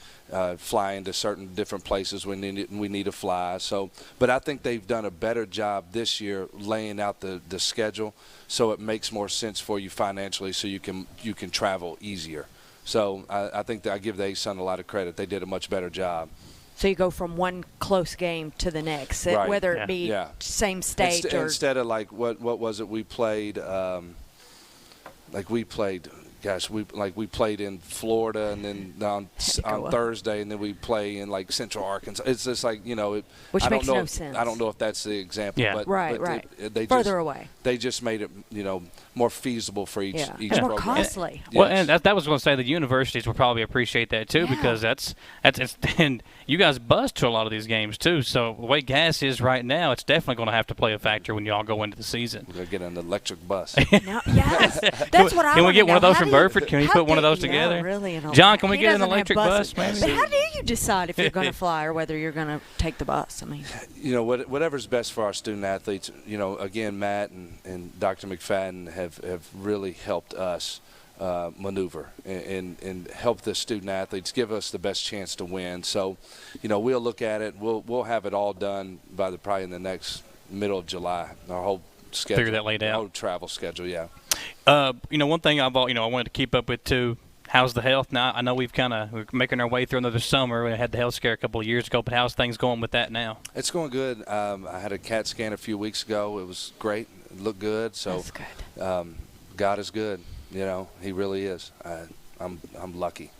fly into certain different places when we need to fly. So, but I think they've done a better job this year laying out the schedule so it makes more sense for you financially, so you can travel easier. So I think that I give the ASUN a lot of credit. They did a much better job. So you go from one close game to the next, right. whether it be same state or instead of like what was it we played? We played in Florida, and then on Thursday, and then we play in like Central Arkansas. It's just like which makes no sense. I don't know if that's the example, but right. They further away. They just made it more feasible for each and program. more costly. Well, and that was going to say the universities will probably appreciate that too, because that's and you guys bus to a lot of these games too. So the way gas is right now, it's definitely going to have to play a factor when you all go into the season. We're going to get an electric bus. Yes, that's what I. Can we get one of those from Burford? Can we put one of those together? Yeah, really, John, can we get an electric bus? Maybe? But how do you decide if you're going to fly or whether you're going to take the bus? I mean, whatever's best for our student athletes. Again, Matt and Dr. McFadden have really helped us maneuver and help the student athletes, give us the best chance to win. So, we'll look at it. We'll have it all done by probably in the next middle of July. Our whole schedule, figure that laid out. Our whole travel schedule, yeah. One thing I wanted to keep up with too. How's the health now? I know we're making our way through another summer. We had the health scare a couple of years ago, but how's things going with that now? It's going good. I had a CAT scan a few weeks ago. It was great. It looked good. So that's good. God is good. He really is. I'm lucky.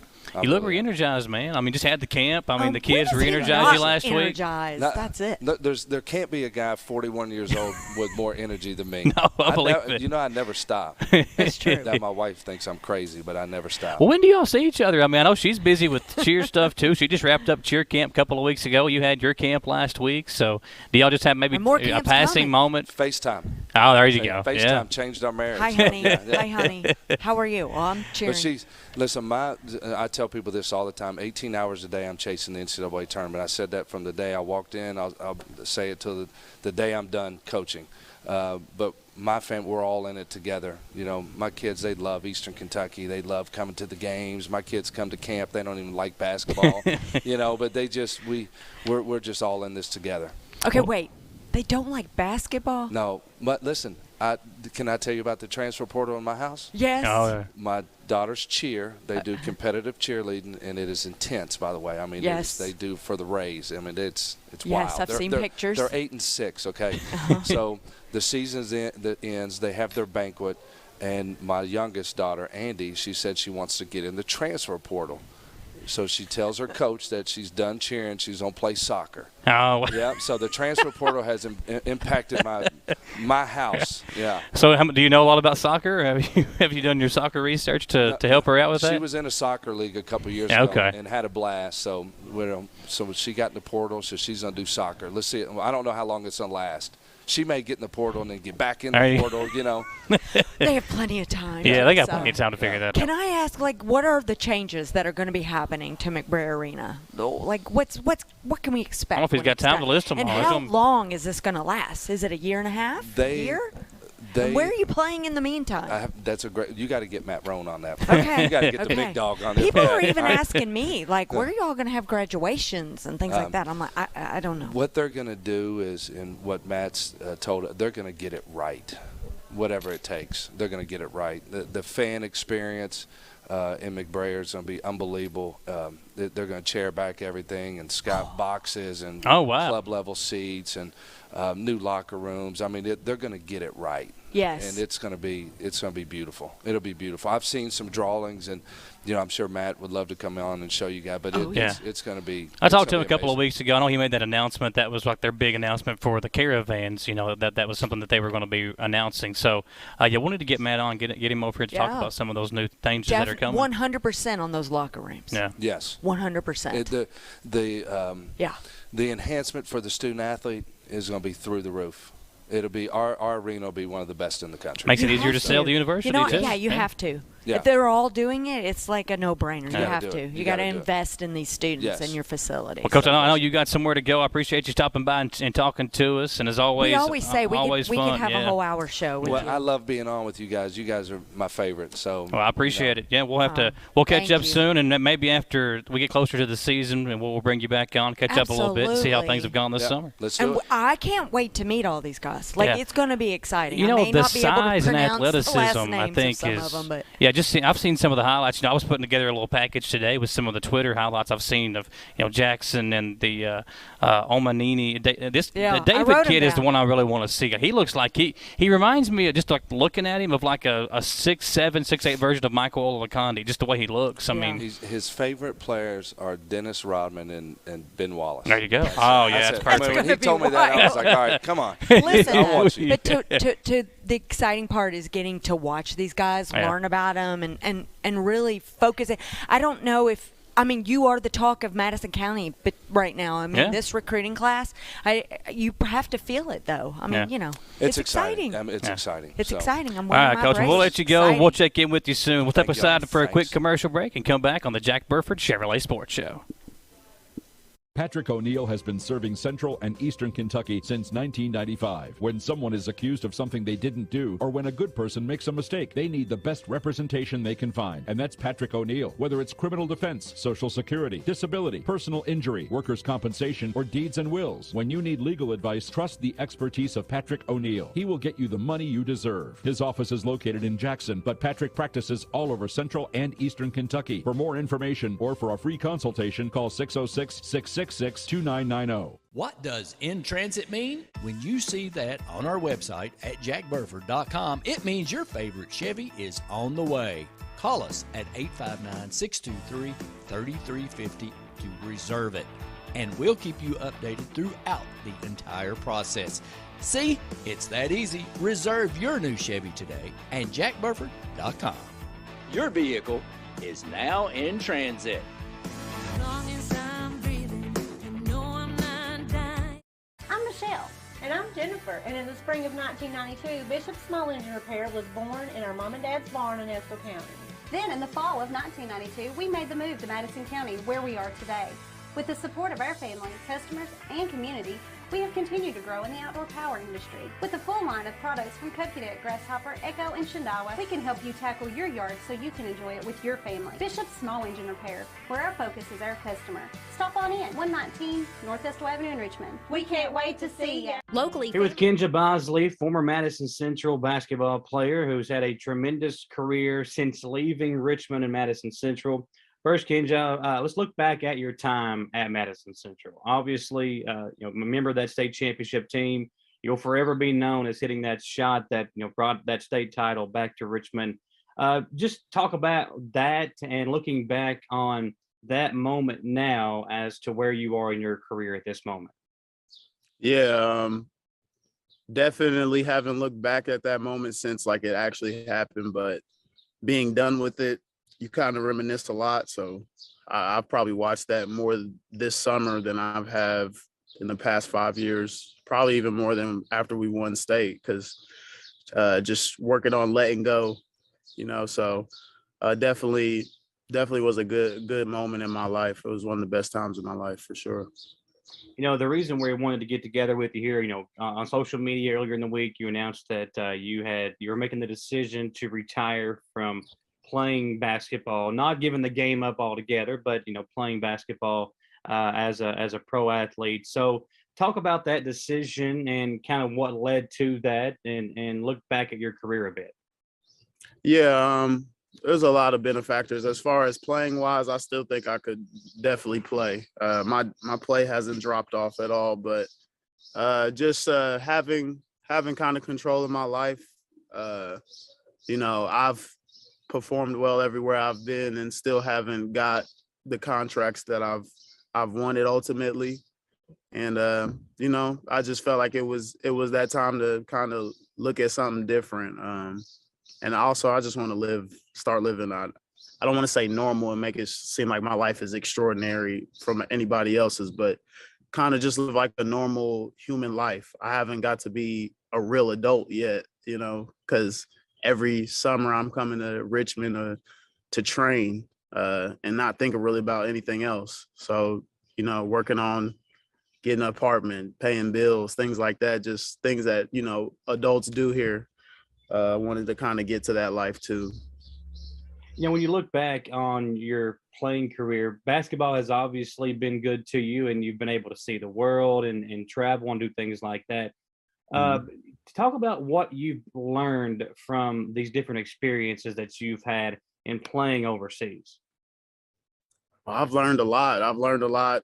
You look re-energized, man. I mean, just had the camp. I mean, the kids re-energized you last week. That's it. There can't be a guy 41 years old with more energy than me. No, I believe it. I never stop. That's true. That my wife thinks I'm crazy, but I never stop. Well, when do y'all see each other? I mean, I know she's busy with cheer stuff, too. She just wrapped up cheer camp a couple of weeks ago. You had your camp last week. So do y'all just have maybe a passing moment? FaceTime. Oh, there you go. FaceTime changed our marriage. Hi, honey. Hi, honey. How are you? Well, I'm cheering. But I tell people this all the time. 18 hours a day I'm chasing the NCAA tournament. I said that from the day I walked in. I'll say it till the day I'm done coaching. But my family, we're all in it together. My kids, they love Eastern Kentucky. They love coming to the games. My kids come to camp. They don't even like basketball. But we're just all in this together. Okay, wait. They don't like basketball? No, but listen. Can I tell you about the transfer portal in my house? Yes. Oh, my daughter's cheer. They do competitive cheerleading, and it is intense. By the way, I mean, they do for the Rays. I mean, it's wild. Yes, I've seen pictures. They're 8-6. Okay, so the season's that ends. They have their banquet, and my youngest daughter, Andy, she said she wants to get in the transfer portal. So she tells her coach that she's done cheering. She's going to play soccer. Oh. Yeah. So the transfer portal has impacted my house. Yeah. So do you know a lot about soccer? Have you done your soccer research to help her out with that? She was in a soccer league a couple years ago and had a blast. So she got in the portal. So she's going to do soccer. Let's see. I don't know how long it's going to last. She may get in the portal and then get back in the portal, They have plenty of time. Yeah, they got plenty of time to figure that out. Can I ask, what are the changes that are going to be happening to McBrayer Arena? What can we expect? I don't know if he's got time to list them all. And how long is this going to last? Is it a year and a half? A year? Where are you playing in the meantime? That's a great. You got to get Matt Roan on that. Okay. You got to get the big dog on that. People are even asking me, where are y'all going to have graduations and things like that? I'm like, I don't know. What they're going to do is, and what Matt's told, they're going to get it right, whatever it takes. They're going to get it right. The fan experience. in McBrayer is going to be unbelievable. They're going to chair back everything and scout boxes and club level seats and new locker rooms. I mean, they're going to get it right. Yes. And it's going to be beautiful. It'll be beautiful. I've seen some drawings, and I'm sure Matt would love to come on and show you guys. But it's going to be. I talked to him a couple of weeks ago. I know he made that announcement. That was like their big announcement for the caravans. That was something that they were going to be announcing. So, wanted to get Matt on, get him over here to talk about some of those new things that are coming. 100% on those locker rooms. Yeah. Yes. 100%. The enhancement for the student athlete is going to be through the roof. It'll be our arena will be one of the best in the country. Makes it easier to sell the university too. Yeah, you have to. Yeah. If they're all doing it, it's like a no-brainer. You have to. You got to invest in these students and your facilities. Well, Coach, I know you got somewhere to go. I appreciate you stopping by and talking to us. And as always, we always say we could have a whole hour show with you. I love being on with you guys. You guys are my favorite. So I appreciate it. Yeah, we'll catch up soon, and maybe after we get closer to the season, and we'll bring you back on, catch up a little bit, and see how things have gone this summer. Let's do it. I can't wait to meet all these guys. It's going to be exciting. The size and athleticism, I think, is. I've seen some of the highlights. I was putting together a little package today with some of the Twitter highlights I've seen of Jackson and the Omanini. The David kid is the one I really want to see. He looks like he reminds me of, just like looking at him, of like a 6'7", 6'8" version of Michael Olakandi, just the way he looks. I mean, his favorite players are Dennis Rodman and Ben Wallace. There you go. That's perfect. When he told me that, I was like, all right, come on. Listen, I want you. But to the exciting part is getting to watch these guys, learn about them, and really focus it. I don't know if you are the talk of Madison County, but right now, this recruiting class, you have to feel it though. It's exciting. It's exciting. It's exciting. I'm all right, Coach. We'll let you go. Exciting. We'll check in with you soon. We'll step aside for a quick commercial break and come back on the Jack Burford Chevrolet Sports Show. Patrick O'Neill has been serving Central and Eastern Kentucky since 1995. When someone is accused of something they didn't do, or when a good person makes a mistake, they need the best representation they can find. And that's Patrick O'Neill. Whether it's criminal defense, Social Security, disability, personal injury, workers' compensation, or deeds and wills, when you need legal advice, trust the expertise of Patrick O'Neill. He will get you the money you deserve. His office is located in Jackson, but Patrick practices all over Central and Eastern Kentucky. For more information or for a free consultation, call 606-666-2990. What does in transit mean? When you see that on our website at jackburford.com, it means your favorite Chevy is on the way. Call us at 859-623-3350 to reserve it, and we'll keep you updated throughout the entire process. See, it's that easy. Reserve your new Chevy today at jackburford.com. Your vehicle is now in transit. I'm Michelle. And I'm Jennifer. And in the spring of 1992, Bishop Small Engine Repair was born in our mom and dad's barn in Estill County. Then in the fall of 1992, we made the move to Madison County, where we are today. With the support of our family, customers, and community, we have continued to grow in the outdoor power industry. With a full line of products from Cub Cadet, Grasshopper, Echo, and Shindawa, we can help you tackle your yard so you can enjoy it with your family. Bishop Small Engine Repair, where our focus is our customer. Stop on in, 119 North Estill Avenue in Richmond. We can't wait to see you. Locally. Here with Kenja Bosley, former Madison Central basketball player who's had a tremendous career since leaving Richmond and Madison Central. First, Kenja, let's look back at your time at Madison Central. Obviously, member of that state championship team. You'll forever be known as hitting that shot that brought that state title back to Richmond. Just talk about that and looking back on that moment now as to where you are in your career at this moment. Yeah, definitely haven't looked back at that moment since it actually happened, but being done with it, you kind of reminisce a lot. So I've probably watched that more this summer than I've have in the past 5 years, probably even more than after we won state, because just working on letting go, so definitely was a good moment in my life. It was one of the best times of my life for sure. The reason we wanted to get together with you here, on social media earlier in the week, you announced that you were making the decision to retire from playing basketball, not giving the game up altogether, but playing basketball as a pro athlete. So talk about that decision and kind of what led to that, and look back at your career a bit. Yeah, there's a lot of benefactors. As far as playing wise, I still think I could definitely play. My play hasn't dropped off at all, but just having kind of control of my life. I've performed well everywhere I've been, and still haven't got the contracts that I've wanted ultimately. And I just felt like it was that time to kind of look at something different. And also, I just want to start living. I don't want to say normal and make it seem like my life is extraordinary from anybody else's, but kind of just live like a normal human life. I haven't got to be a real adult yet, because every summer I'm coming to Richmond to train and not thinking really about anything else. So, working on getting an apartment, paying bills, things like that, just things that, adults do here. Wanted to kind of get to that life too. When you look back on your playing career, basketball has obviously been good to you, and you've been able to see the world and travel and do things like that. Talk about what you've learned from these different experiences that you've had in playing overseas. Well, I've learned a lot. I've learned a lot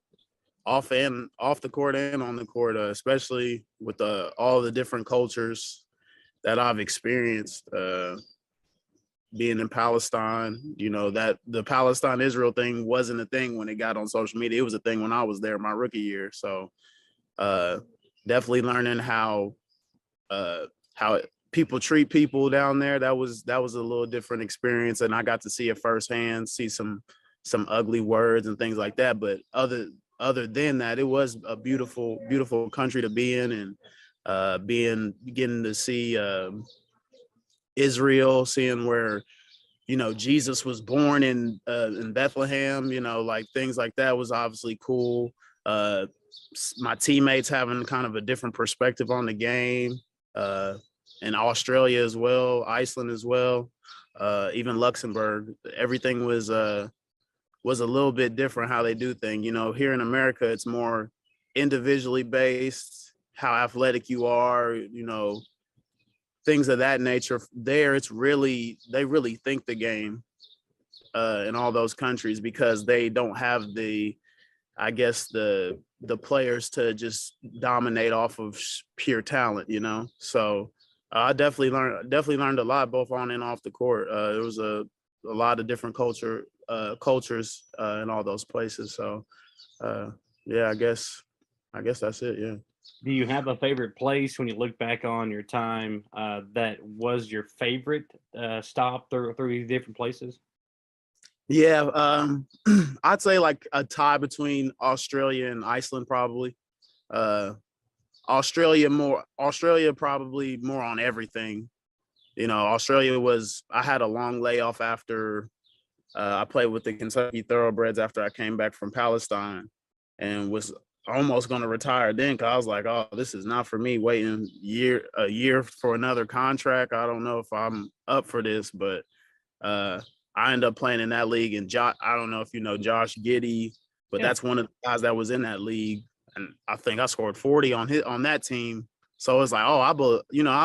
off the court and on the court, especially with all the different cultures that I've experienced. Being in Palestine, that the Palestine-Israel thing wasn't a thing when it got on social media. It was a thing when I was there my rookie year. So definitely learning how people treat people down there. That was a little different experience, and I got to see it firsthand, see some ugly words and things like that. But other than that, it was a beautiful, beautiful country to be in, and getting to see Israel, seeing where Jesus was born in Bethlehem, like things like that was obviously cool. My teammates having kind of a different perspective on the game, and Australia as well, Iceland as well, even Luxembourg. Everything was a little bit different how they do things. Here in America, it's more individually based, how athletic you are, things of that nature. There, they really think the game in all those countries, because they don't have the players to just dominate off of pure talent, So I definitely learned a lot, both on and off the court. There was a lot of different cultures in all those places. So yeah, I guess that's it. Yeah. Do you have a favorite place when you look back on your time that was your favorite stop through these different places? Yeah, I'd say like a tie between Australia and Iceland, probably. Australia probably more on everything. I had a long layoff after I played with the Kentucky Thoroughbreds after I came back from Palestine, and was almost going to retire then, because I was like, oh, this is not for me, waiting a year for another contract. I don't know if I'm up for this, but I ended up playing in that league. And I don't know if you know Josh Giddey, but that's one of the guys that was in that league. And I think I scored 40 on that team. So it's like, oh, I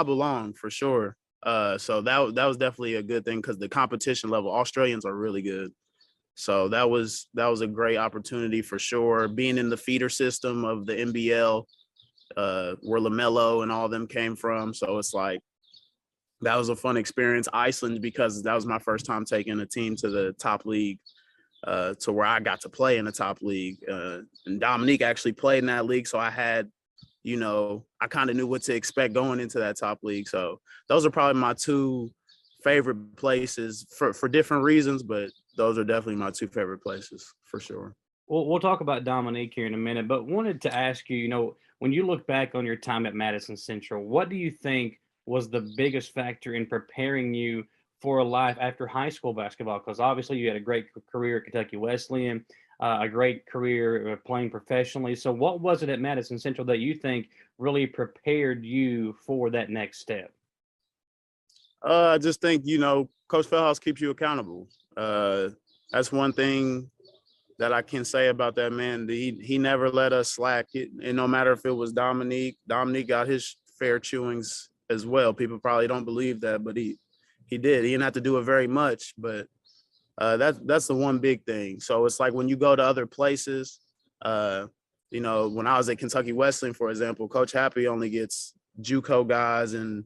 belong for sure. So that was definitely a good thing, because the competition level, Australians are really good. So that was a great opportunity for sure. Being in the feeder system of the NBL, where LaMelo and all of them came from. So it's like, that was a fun experience. Iceland, because that was my first time taking a team to the top league, to where I got to play in the top league. And Dominique actually played in that league. So I had, I kind of knew what to expect going into that top league. So those are probably my two favorite places for different reasons, but those are definitely my two favorite places for sure. Well, we'll talk about Dominique here in a minute, but wanted to ask you, when you look back on your time at Madison Central, what do you think was the biggest factor in preparing you for a life after high school basketball? Because obviously you had a great career at Kentucky Wesleyan, a great career playing professionally. So what was it at Madison Central that you think really prepared you for that next step? I just think, Coach Feldhouse keeps you accountable. That's one thing that I can say about that man. He never let us slack. And no matter if it was Dominique got his fair chewings as well. People probably don't believe that, but he He did. He didn't have to do it very much, but that's the one big thing. So it's like when you go to other places, you know, when I was at Kentucky Wesleyan, for example, Coach Happy only gets JUCO guys and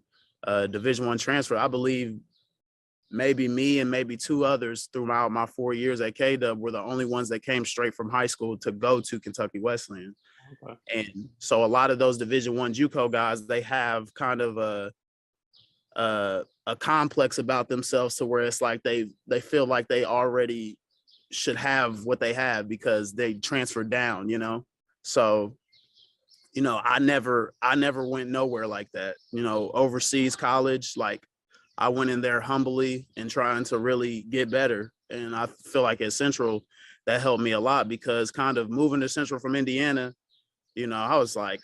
Division I transfer. I believe maybe me and maybe two others throughout my 4 years at KW were the only ones that came straight from high school to go to Kentucky Wesleyan. Okay. And so a lot of those Division I JUCO guys, they have kind of a complex about themselves to where it's like they feel like they already should have what they have because they transferred down, you know? So, you know, I never went nowhere like that, you know, overseas college, like I went in there humbly and trying to really get better. And I feel like at Central, that helped me a lot because kind of moving to Central from Indiana, you know, I was like,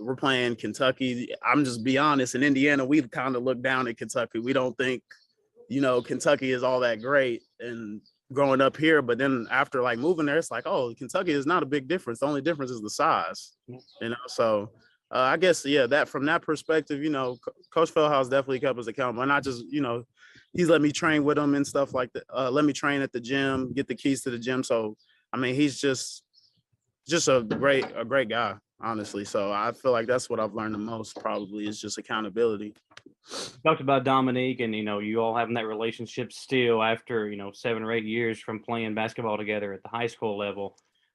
we're playing Kentucky. I'm just be honest, in Indiana, we kind of look down at Kentucky. We don't think, you know, Kentucky is all that great and growing up here. But then after like moving there, it's like, oh, Kentucky is not a big difference. The only difference is the size, you know? So I guess, yeah, that from that perspective, you know, Coach Feldhaus definitely kept us accountable. And I just, you know, he's let me train with him and stuff like that. Let me train at the gym, get the keys to the gym. So, I mean, he's just a great guy, honestly. So I feel like that's what I've learned the most probably is just accountability. You talked about Dominique and, you know, you all having that relationship still after, you know, 7 or 8 years from playing basketball together at the high school level.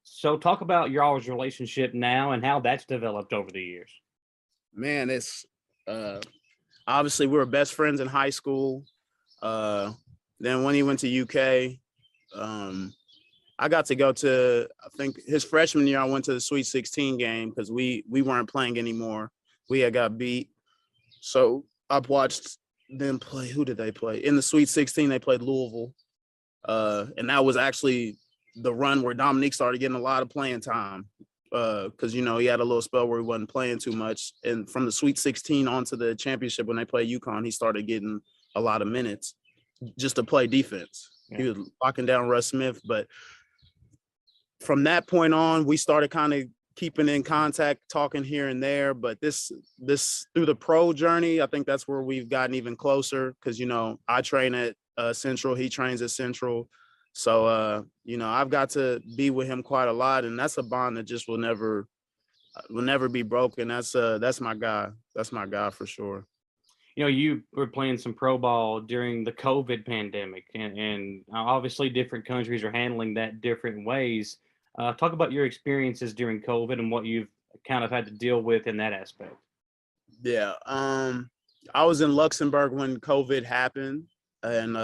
So talk about your all's relationship now and how that's developed over the years. Man, it's obviously we were best friends in high school. Then when he went to UK, I got to go to, I think his freshman year, I went to the Sweet 16 game because we weren't playing anymore. We had got beat. So I've watched them play. Who did they play? In the Sweet 16, they played Louisville. And that was actually the run where Dominique started getting a lot of playing time because, you know, he had a little spell where he wasn't playing too much. And from the Sweet 16 on to the championship when they played UConn, he started getting a lot of minutes just to play defense. Yeah. He was locking down Russ Smith. But from that point on, we started kind of keeping in contact, talking here and there. But this through the pro journey, I think that's where we've gotten even closer because, you know, I train at Central. He trains at Central. So, you know, I've got to be with him quite a lot. And that's a bond that just will never be broken. That's my guy. That's my guy for sure. You know, you were playing some pro ball during the COVID pandemic, and obviously different countries are handling that different ways. Talk about your experiences during COVID and what you've kind of had to deal with in that aspect. Yeah. I was in Luxembourg when COVID happened. And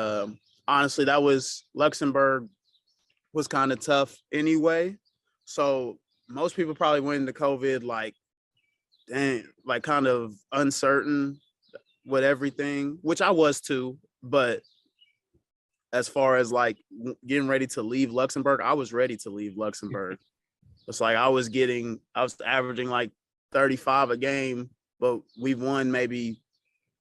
honestly, Luxembourg was kind of tough anyway. So most people probably went into COVID like kind of uncertain with everything, which I was too. But as far as like getting ready to leave Luxembourg, I was ready to leave Luxembourg. It's like I was averaging like 35 a game, but we won maybe,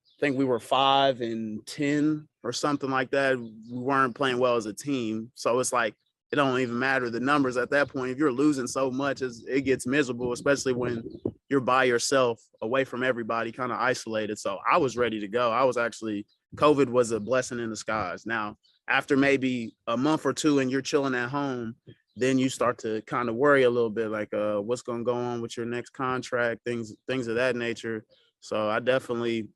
I think we were 5-10 or something like that. We weren't playing well as a team. So it's like, it don't even matter the numbers at that point. If you're losing so much, it gets miserable, especially when you're by yourself, away from everybody, kind of isolated. So I was ready to go. COVID was a blessing in disguise. Now, after maybe a month or two and you're chilling at home, then you start to kind of worry a little bit, like what's going to go on with your next contract, things of that nature. So I definitely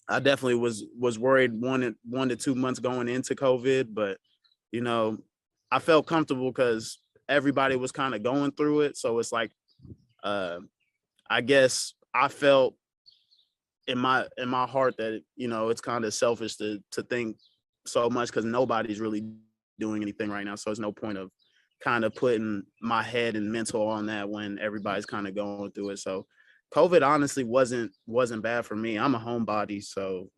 was worried 1 to 2 months going into COVID, but you know, I felt comfortable because everybody was kind of going through it. So it's like, I guess I felt in my heart that, you know, it's kind of selfish to think so much because nobody's really doing anything right now. So there's no point of kind of putting my head and mental on that when everybody's kind of going through it. So COVID honestly wasn't bad for me. I'm a homebody, so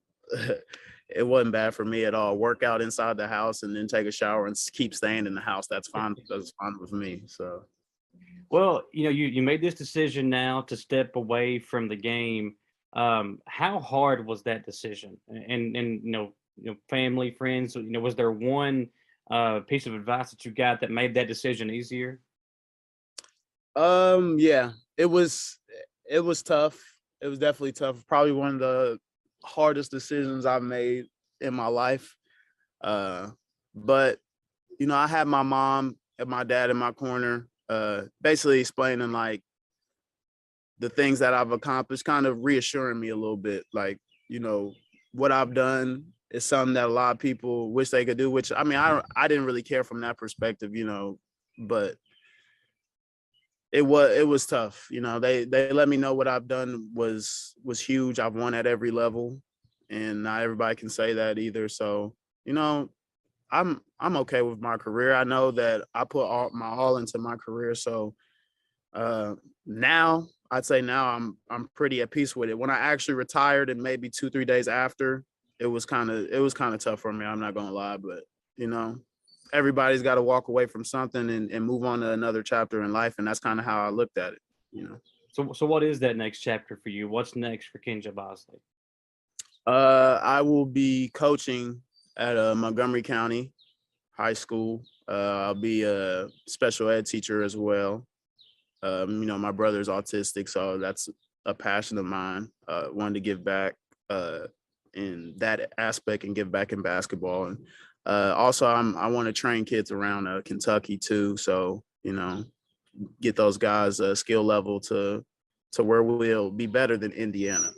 it wasn't bad for me at all. Work out inside the house and then take a shower and keep staying in the house. That's fine. That's fine with me. So, well, you know, you made this decision now to step away from the game. How hard was that decision? And you know, family, friends, you know, was there one piece of advice that you got that made that decision easier? Yeah, it was tough. It was definitely tough. Probably one of the hardest decisions I've made in my life. But, you know, I had my mom and my dad in my corner, basically explaining like the things that I've accomplished, kind of reassuring me a little bit. Like, you know, what I've done is something that a lot of people wish they could do, which, I mean, I didn't really care from that perspective, you know, but it was tough. You know, they let me know what I've done was huge. I've won at every level, and not everybody can say that either. So, you know, I'm okay with my career. I know that I put my all into my career. So now I'd say now I'm pretty at peace with it. When I actually retired, and maybe 2-3 days after, it was kind of tough for me. I'm not gonna lie, but you know, everybody's got to walk away from something and move on to another chapter in life, and that's kind of how I looked at it. You know. So what is that next chapter for you? What's next for Kenja Bosley? I will be coaching at Montgomery County High School. I'll be a special ed teacher as well. You know, my brother's autistic, so that's a passion of mine. Wanted to give back in that aspect and give back in basketball. And also, I want to train kids around Kentucky too. So, you know, get those guys skill level to where we'll be better than Indiana.